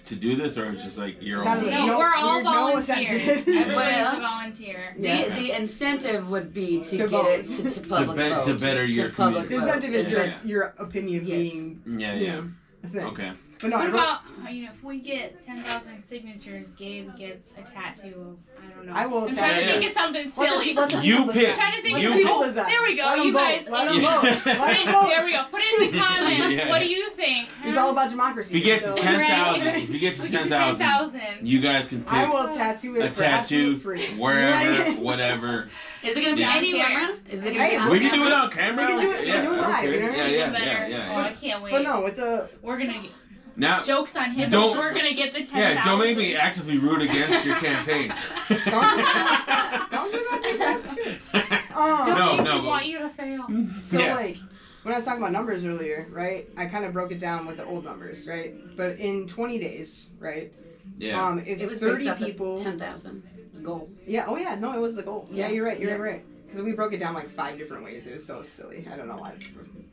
to do this, or it's just like your It's out own? of no, No, we're all no volunteers. incentive. Everybody's Well, a volunteer. Yeah. The incentive would be to To get vote. it to public vote. to better your public the community. vote. incentive is Yeah. your opinion Yes. being Yeah. a thing. Okay. But no, I What wrote, about, if we get 10,000 signatures, Gabe gets a tattoo of, I don't know. I will I'm trying to tattoo- think of something Let the- silly. let the You people pick. I'm trying to think You of pick. People something. decide. There we go. Let 'em You vote. guys. Let 'em Yeah. vote. Let 'em vote. There we go. Put it in the comments. Yeah. What do you think? It's all about democracy. If you get to so 10,000, if you get to We get to 10,000, 10,000. you guys can I pick will tattoo it a for tattoo absolute free. wherever, whatever. Is it going to be Yeah. on Anywhere. camera? Is it going to Hey, be on We can camera? do it on camera. We can do it- we Yeah, can do it I don't live, care. you know? Yeah, Even yeah, better. yeah, Oh, yeah. I can't wait. But no, with the We're gonna get Now, jokes on him. Don't- We're gonna get the 10,000. yeah, don't make me actively root against your campaign. don't do that. Shit. Don't No, make no, me but- want you to fail. So Yeah. like when I was talking about numbers earlier, right? I kind of broke it down with the old numbers, right? But in 20 days, right? Yeah. If It was 30 based off the people, 10,000 goal. yeah, oh yeah, no, it was the goal. Yeah, you're right. You're Yeah. right. Because we broke it down like 5 different ways. It was so silly. I don't know why.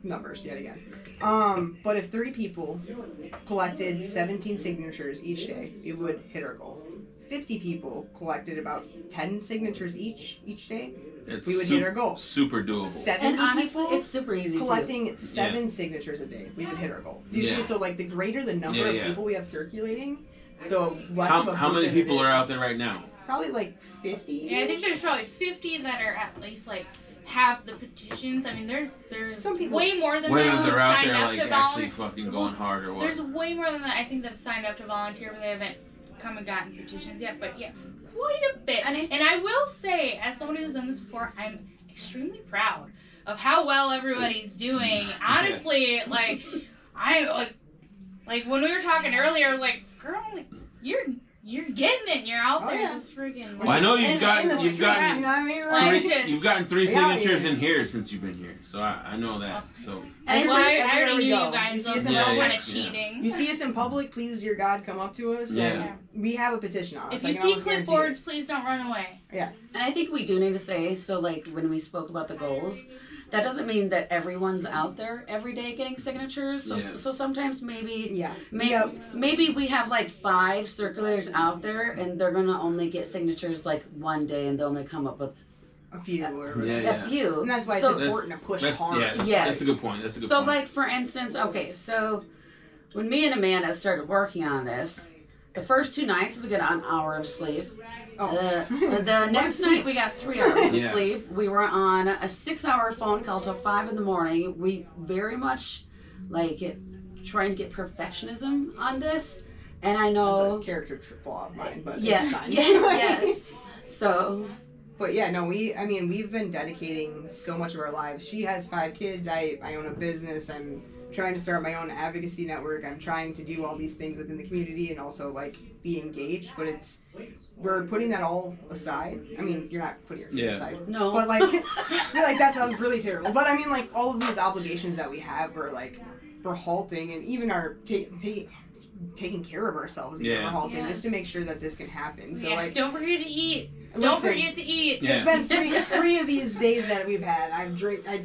Numbers yet again. But if 30 people collected 17 signatures each day, it would hit our goal. 50 people collected about 10 signatures each day, It's we would hit our goal. super doable. 70 And honestly, people it's super easy too. collecting 7 signatures a day, we would hit our goal. Do you Yeah. see? So like the greater the number of Yeah. people we have circulating, the less of a How many burden it people are out is. there right now? Probably like 50. Yeah, I think there's probably 50 that are at least like have the petitions. I mean, there's Some people- way more than Whether that who've they're out signed there up like to actually volunteer. fucking going hard or what? There's way more than that. I think that have signed up to volunteer, but they haven't come and gotten petitions yet. But yeah, quite a bit. And I will say, as someone who's done this before, I'm extremely proud of how well everybody's doing. Honestly, like I like when we were talking earlier, I was like, girl, like you're getting it. You're out Oh, there yeah. just freaking. Well, I know you've In gotten the you've streets, gotten you know what I mean? Like, Like, you've gotten 3 We out signatures here. in here since you've been here, so I know that. So And Well, I everywhere already we knew go. you guys. You see Those us were in Yeah, kind yeah, of yeah. cheating. you see us in public, please, dear God, come up to us. Yeah. And we have a petition on us. If I you can see almost guarantee it. clipboards, please don't run away. And I think we do need to say, so like when we spoke about the goals, that doesn't mean that everyone's out there every day getting signatures. So sometimes maybe maybe we have like 5 circulators out there, and they're gonna only get signatures like one day, and they'll only come up with a few or a few. And that's why it's important to push hard. Yeah, that's a good point. So like for instance, okay, so when me and Amanda started working on this, the first 2 nights we got an hour of sleep. The next night we got 3 hours of sleep. We were on a 6-hour phone call till 5 in the morning. We very much try and get perfectionism on this, and I know that's a character flaw of mine, but it's fine. Yes. So. But yeah, no, we've been dedicating so much of our lives. She has 5 kids. I own a business. I'm trying to start my own advocacy network. I'm trying to do all these things within the community and also be engaged. But we're putting that all aside. I mean, you're not putting your kids aside. No. But that sounds really terrible. But I mean, all of these obligations that we have are we're halting, and even our taking care of ourselves, even we're halting just to make sure that this can happen. So don't forget to eat. Listen, don't forget to eat. There's been three of these days that we've had.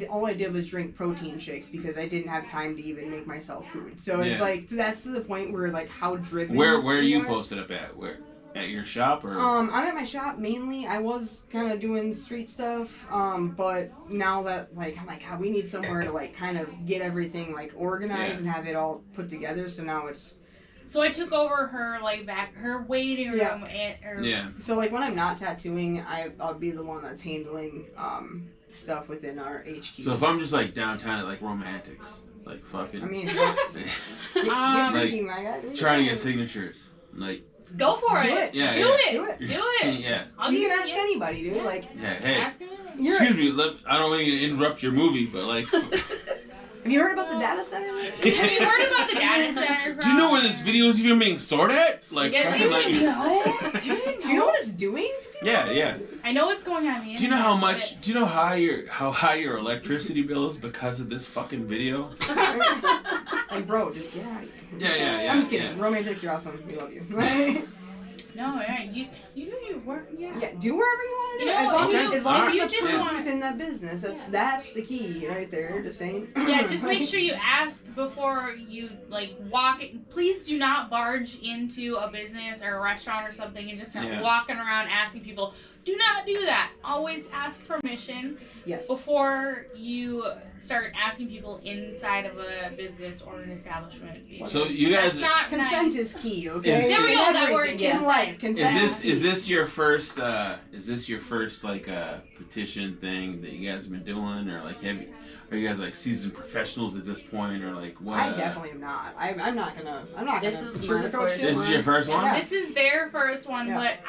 All I did was drink protein shakes because I didn't have time to even make myself food. So it's that's to the point where how driven. Where are you posted up at? Where? At your shop or? I'm at my shop mainly. I was kind of doing street stuff, but now that I'm God, we need somewhere to kind of get everything organized and have it all put together. So now it's. So I took over her her waiting room So when I'm not tattooing, I'll be the one that's handling stuff within our HQ. So if I'm just downtown at Romantics, fucking. I mean, trying to get signatures, Go for it. Yeah, do it. Yeah. You can ask anybody, dude. Hey. Ask anybody. Excuse me. Look, I don't mean to interrupt your movie, but Have you heard about the data center? Have you heard about the data center? Do you know where this video is even being stored at? Do you know what it's doing? Yeah. I know what's going on. Do you know how much? Do you know how high your electricity bill is because of this fucking video? Bro, just get out of here. Yeah. I'm just kidding. Yeah. Romantics, you're awesome. We love you. No, you do your work. Yeah, do wherever you want to do. As long as you just want within that business. That's the key right there. Just saying. Yeah, just make sure you ask before you walk. Please do not barge into a business or a restaurant or something and just start walking around asking people. Do not do that. Always ask permission before you start asking people inside of a business or an establishment. So you guys, consent is key. Okay. There we go. That word. In life, consent. Is this your first petition thing that you guys have been doing, or are you guys seasoned professionals at this point, or what? I definitely am not. I'm not gonna. This is This is your first one. This is their first one, but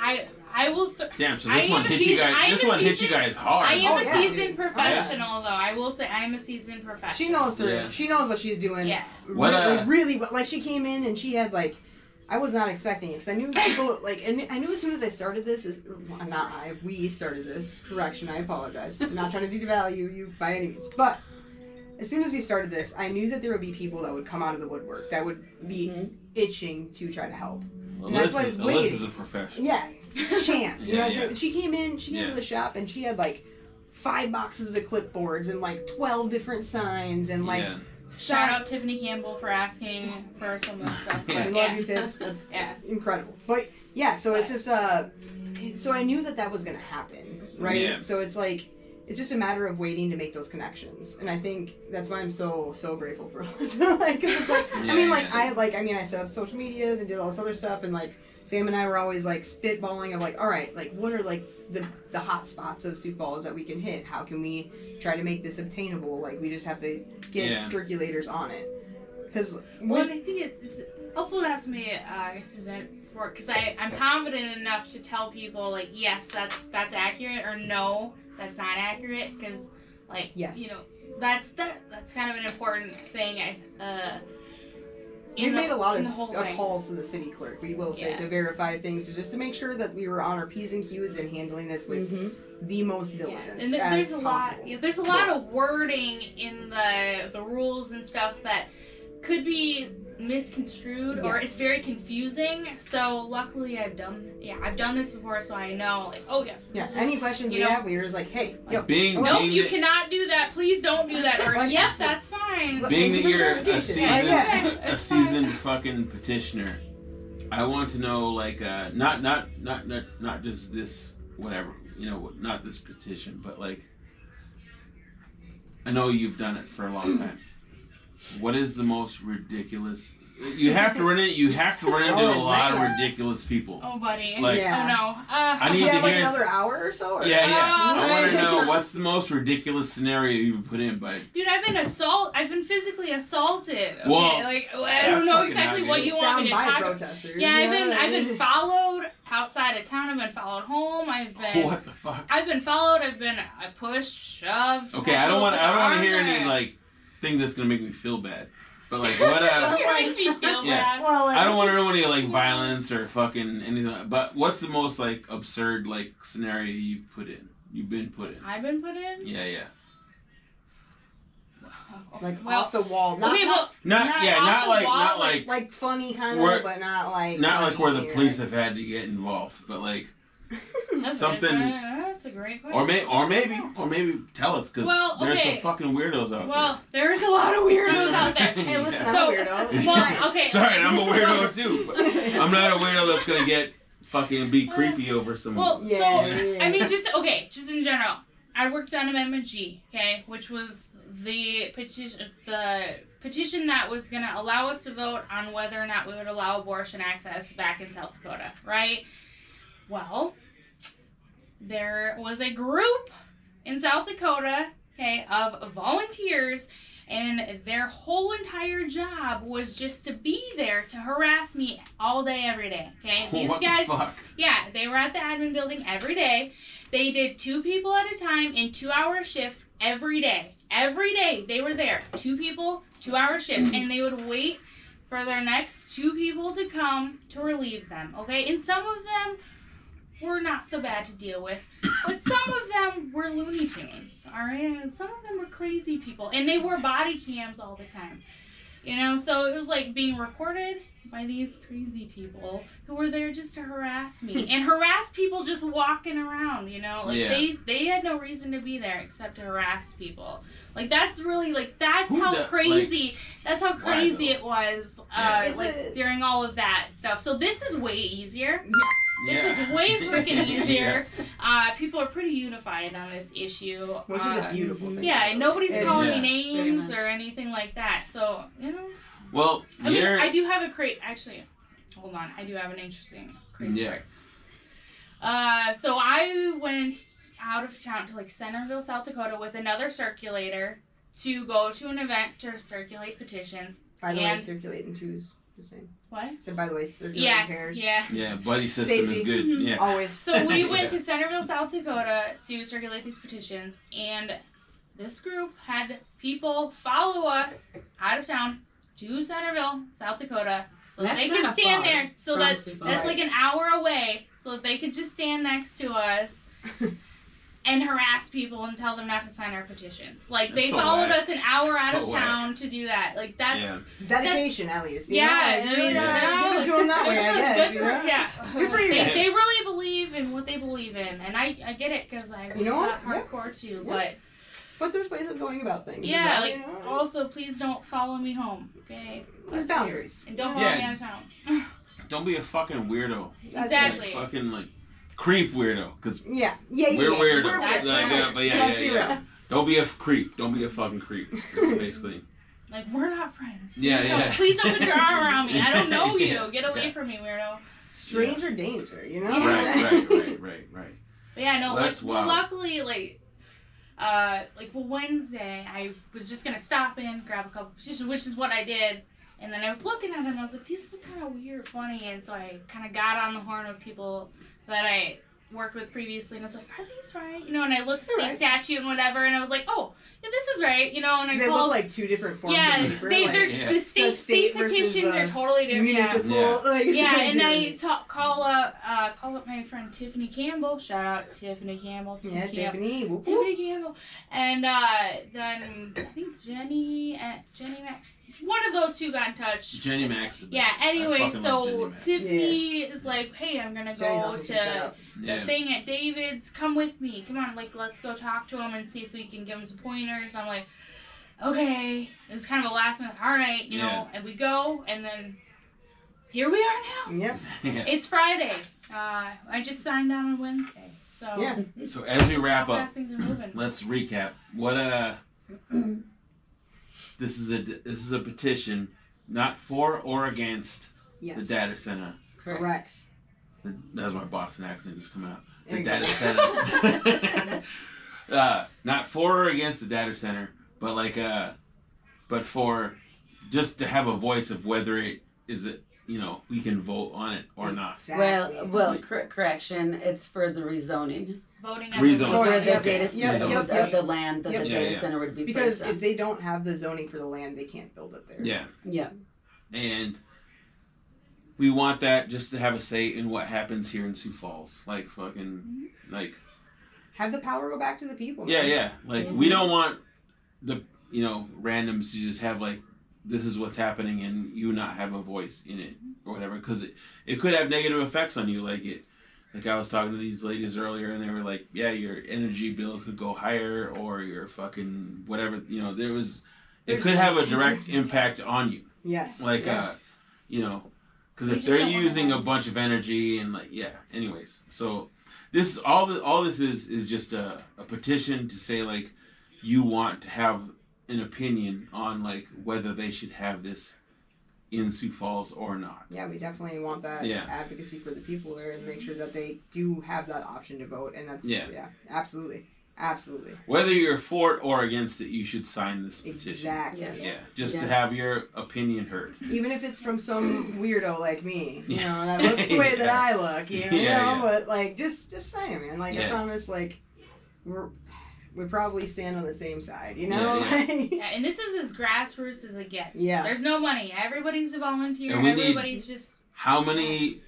I will. Damn, so this one hit you guys. This one hit you guys hard. I am a seasoned professional, though. I will say I am a seasoned professional. She knows her. Yeah. She knows what she's doing. Yeah. Really. She came in and she had I was not expecting it because I knew people and I knew as soon as I started this we started this. Correction, I apologize. I'm not trying to devalue you by any means, but as soon as we started this, I knew that there would be people that would come out of the woodwork that would be itching to try to help. And that's why I was waiting. Alyssa's a professional. Yeah. Champ. You know what I'm saying? She came into the shop and she had 5 boxes of clipboards and 12 different signs and shout out Tiffany Campbell for asking for some of the stuff. I love you, Tiff. That's incredible. But so it's just so I knew that was gonna happen, right? Yeah. So it's it's just a matter of waiting to make those connections, and I think that's why I'm so grateful for Alyssa. I set up social medias and did all this other stuff, and Sam and I were always spitballing of all right, what are the hot spots of Sioux Falls that we can hit? How can we try to make this obtainable? We just have to get circulators on it. Because I think it's helpful to have somebody for because I'm confident enough to tell people yes, that's accurate, or no, that's not accurate, because that's kind of an important thing. We made a lot of calls to the city clerk, we will say, to verify things, just to make sure that we were on our P's and Q's and handling this with the most diligence and there's a possible. There's a lot of wording in the rules and stuff that could be misconstrued or it's very confusing. So luckily I've done this before, so I know Yeah. Any questions you have, we were just like, hey, yo. No, you cannot do that. Please don't do that. Or yes, that's fine. Being that you're a seasoned fucking petitioner, I want to know like not just this whatever, not this petition, but like I know you've done it for a long time. What is the most ridiculous? You have to run into a lot of ridiculous people. Oh, buddy. Like, oh no. I need to hear another hour or so. Or? Yeah. I want to know what's the most ridiculous scenario you've put in, bud. Dude, I've been physically assaulted. Okay? Well, I don't know exactly what you want me to talk about. Yeah, I've been followed outside of town. I've been followed home. What the fuck? I've been followed. I pushed, shoved. Okay, I don't want to hear any like thing that's gonna make me feel bad. But like what? Make me feel bad. Well, I don't want to know any like violence or fucking anything. But what's the most like absurd like scenario you've been put in? I've been put in. Yeah. Like off the wall. Not like funny kind of, but not like where the police have had to get involved, but like something. That's a great question. Or maybe tell us because there's some fucking weirdos out there. Well, there's a lot of weirdos out there. Hey, listen, I'm a weirdo. Well, okay. Sorry, I'm a weirdo too. But I'm not a weirdo that's gonna get fucking be creepy over someone. Well, I mean, just in general, I worked on Amendment G, okay, which was the petition that was going to allow us to vote on whether or not we would allow abortion access back in South Dakota, right? Well, there was a group in South Dakota, okay, of volunteers, and their whole entire job was just to be there to harass me all day, every day, okay? These guys, the fuck? Yeah, they were at the admin building every day. They did 2 people at a time in 2-hour shifts every day. Every day they were there. 2 people, 2-hour shifts. And they would wait for their next 2 people to come to relieve them. Okay? And some of them were not so bad to deal with. But some of them were Looney Tunes. Alright? And some of them were crazy people. And they wore body cams all the time. So it was like being recorded by these crazy people who were there just to harass me and harass people just walking around, they had no reason to be there except to harass people. Like that's really that's how crazy it was during all of that stuff. So this is way easier. This is way freaking easier. People are pretty unified on this issue. Which is a beautiful thing. Yeah, and nobody's calling me names or anything like that. So, Well, I mean, I do have actually, hold on. I do have an interesting crazy story. So I went out of town to Centerville, South Dakota with another circulator to go to an event to circulate petitions. By the way, circulating twos. The same. What? So by the way, circulating pairs. Yeah, buddy system is good. Mm-hmm. Yeah. Always. So we went to Centerville, South Dakota to circulate these petitions, and this group had people follow us out of town to Centerville, South Dakota, so that they could stand there. So that's like an hour away, so that they could just stand next to us and harass people and tell them not to sign our petitions. They followed us an hour out of town to do that. That's dedication, at least. Yeah, I mean, give it to them that way, I guess. Good for you. They really believe in what they believe in, and I get it because I was that hardcore too, But there's ways of going about things. Yeah, also, please don't follow me home, okay? There's boundaries. And don't follow me out of town. Don't be a fucking weirdo. Exactly. Fucking, creep weirdo. Because we're weirdos. Let's be real. Don't be a creep. Don't be a fucking creep. That's basically. We're not friends. Please don't put your arm around me. I don't know you. Get away from me, weirdo. Stranger danger, Right. But yeah, no, that's wild. luckily, Wednesday, I was just gonna stop in, grab a couple petitions, which is what I did. And then I was looking at them, I was like, these look kind of weird, funny, and so I kind of got on the horn with people that I worked with previously, and I was like, are these right? You know, and I looked at the They're state right. statute and whatever, and I was like, oh, yeah, this is right. You know, and I They called. look like two different forms yeah, of paper. they're the state versus, petitions are totally different. municipal. Yeah. Like, Yeah, like, and I call up my friend Tiffany Campbell. Shout out Tiffany Campbell. Yeah, Tiffany. Whoop, whoop. Tiffany Campbell, and then I think Jenny Max. One of those two got in touch. Jenny Max. Yeah. Anyway, so Tiffany. Tiffany is like, "Hey, I'm gonna Jenny's go also shout to out. the thing at David's. Come with me. Come on, like let's go talk to him and see if we can give him some pointers." I'm like, "Okay." It's kind of a last minute. All right, you know, and we go, and then here we are now. Yep. Yeah. It's Friday. I just signed on Wednesday. So Yeah. So as we wrap how up, fast things are moving. let's recap. What this is a petition, not for or against Yes. the data center. Correct. That's my Boston accent just coming out. The There you data center. Not for or against the data center, but but for just to have a voice of whether we can vote on it or not. Exactly. Well, correction. It's for the rezoning. Voting Rezoning. on Oh, For yeah, the yeah, data yeah, center yep, of the land that Yep. the Yeah, data yeah. center would be Because placed if they don't have the zoning for the land, they can't build it there. Yeah. on. Yeah. And we want that just to have a say in what happens here in Sioux Falls. Like fucking Have the power go back to the people. yeah, man. yeah. Like we don't want the randoms to just have like this is what's happening and you not have a voice in it or whatever, because it could have negative effects on you. Like I was talking to these ladies earlier and they were like, yeah, your energy bill could go higher or your fucking whatever, it could have a direct impact on you. Yes. Like yeah. because We if just they're don't wanna using a have- bunch of energy and anyways, so this all this is just a petition to say like you want to have an opinion on like whether they should have this in Sioux Falls or not. Yeah, we definitely want that Yeah. advocacy for the people there and make sure that they do have that option to vote. And that's absolutely. Absolutely. Whether you're for it or against it, you should sign this petition. Exactly. Yes. Yeah, just to Yes. have your opinion heard. Even if it's from some weirdo like me, that looks the way that Yeah. I look, Yeah. but like just sign it, man. Like I Yeah. promise, like we probably stand on the same side, Yeah. Yeah, and this is as grassroots as it gets. Yeah. There's no money. Everybody's a volunteer. And we need- Everybody's just. How many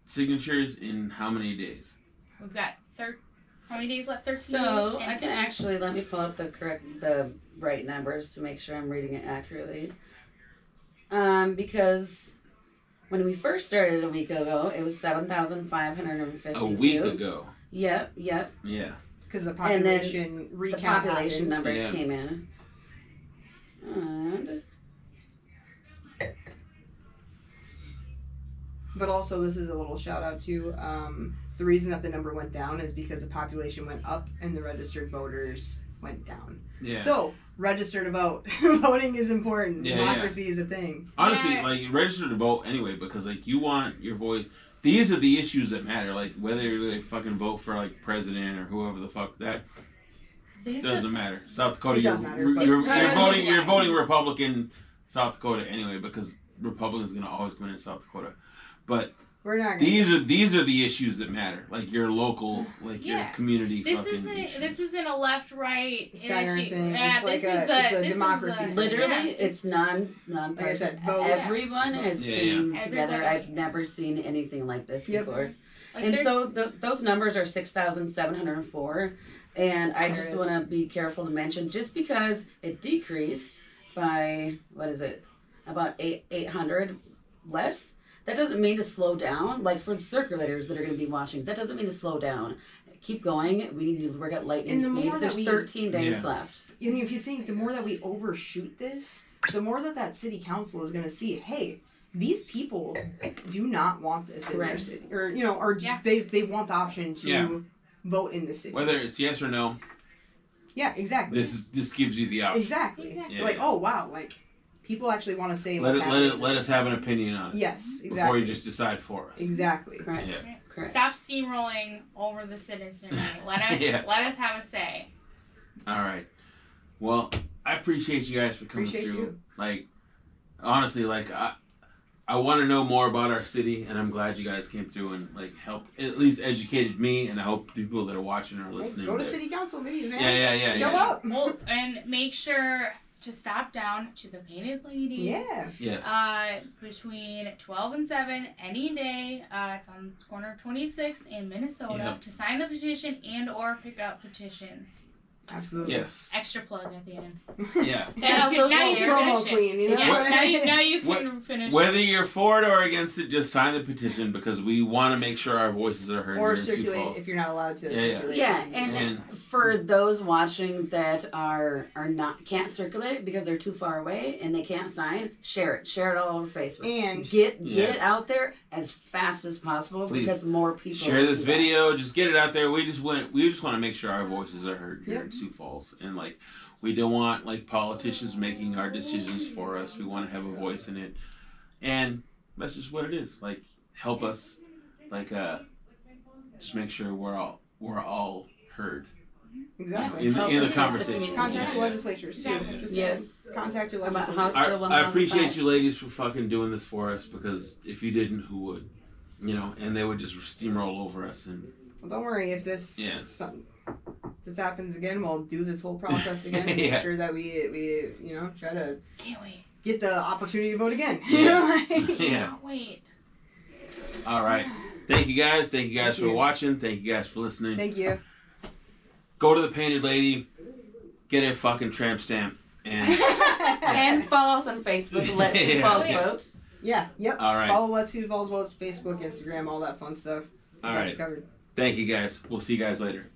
signatures in how many days? We've got how many days left? 13 So days. I can actually let me pull up the right numbers to make sure I'm reading it accurately. Because when we first started a week ago, it was 7,552. A week ago. Yep. Yeah. because the And then population The recount population happened. numbers Yeah. came in. And But also, this is a little shout out to the reason that the number went down is because the population went up and the registered voters went down. Yeah. So register to vote. Voting is important. Yeah, Democracy is a thing. Honestly, Yeah. like register to vote anyway because like you want your voice. These are the issues that matter. Like whether you fucking vote for like president or whoever the fuck that This doesn't is- matter. South Dakota, It does matter, but- you're voting Republican South Dakota anyway because Republicans gonna always win in South Dakota. But We're not. these are the issues that matter. Like your local, like your Yeah. community. This fucking isn't. issues. This isn't a left-right Center issue. thing. Yeah, It's like this is it's a this is democracy thing. literally, yeah, it's non Like I said, partisan. vote. Everyone has Yeah, came yeah. together. Everybody. I've never seen anything like this Yep. before. like, And there's- so those numbers are 6,704. And I There just it want is. to be careful to mention, just because it decreased by, about 800 less, that doesn't mean to slow down. Like for the circulators that are going to be watching, that doesn't mean to slow down. Keep going. We need to work at lightning And the speed. more There's that we- 13 days Yeah. left. I mean, if you think the more that we overshoot this, the more that city council is going to see, hey, these people do not want this in their Correct. city, or Yeah. they want the option to Yeah. vote in the city. Whether it's yes or no, Yeah, exactly. this gives you the option. Exactly. Exactly. Yeah. Like, oh wow, like people actually want to say Let what's it happening. let us have an opinion on it Yes, before exactly. you just decide for us. Exactly. Correct. Yeah. Correct. Stop steamrolling over the citizenry. Let us Yeah. let us have a say. All right. Well, I appreciate you guys for coming Appreciate through. you. Like, honestly, like I want to know more about our city, and I'm glad you guys came through and like help at least educated me, and I hope people that are watching or listening. Go to city council meetings, man. Yeah. Show up. Well, and make sure to stop down to the Painted Lady. Yeah. Yes. Between 12 and 7 any day. It's on corner 26th in Minnesota to sign the petition and or pick up petitions. Absolutely. Yes. Extra plug at the end. Yeah. And also now you share can promo finish it. queen, you know? Yeah, now you can finish Whether you're for it or against it, just sign the petition because we want to make sure our voices are heard. Or here in Sioux circulate Falls. if you're not allowed to. Yeah, Circulate. Yeah, and for those watching that are not can't circulate it because they're too far away and they can't sign, share it all over Facebook, And get it out there as fast as possible because more people share this see video. Just get it out there. We just want to make sure our voices are heard here in Sioux Falls, and like we don't want like politicians making our decisions for us. We want to have a voice in it, and that's just what it is. Like help us, like just make sure we're all heard. exactly. In the conversation. Contact your legislatures too. Just Yes. Contact your About legislatures. House Bill I appreciate 1005. you ladies for fucking doing this for us because if you didn't, who would? You know, and they would just steamroll over us and. Well, don't worry if this this happens again. We'll do this whole process again and make sure that we try to Can't wait. get the opportunity to vote again. Yeah. Can't wait. All right. Thank you guys. Thank you guys for watching. Thank you guys for listening. Thank you. Go to the Painted Lady, get a fucking tramp stamp, and And follow us on Facebook. Let's Sioux Falls vote. Yeah. Yep. All right. Follow Let's Sioux Falls Votes, Facebook, Instagram, all that fun stuff. all Got you right. covered. Thank you guys. We'll see you guys later.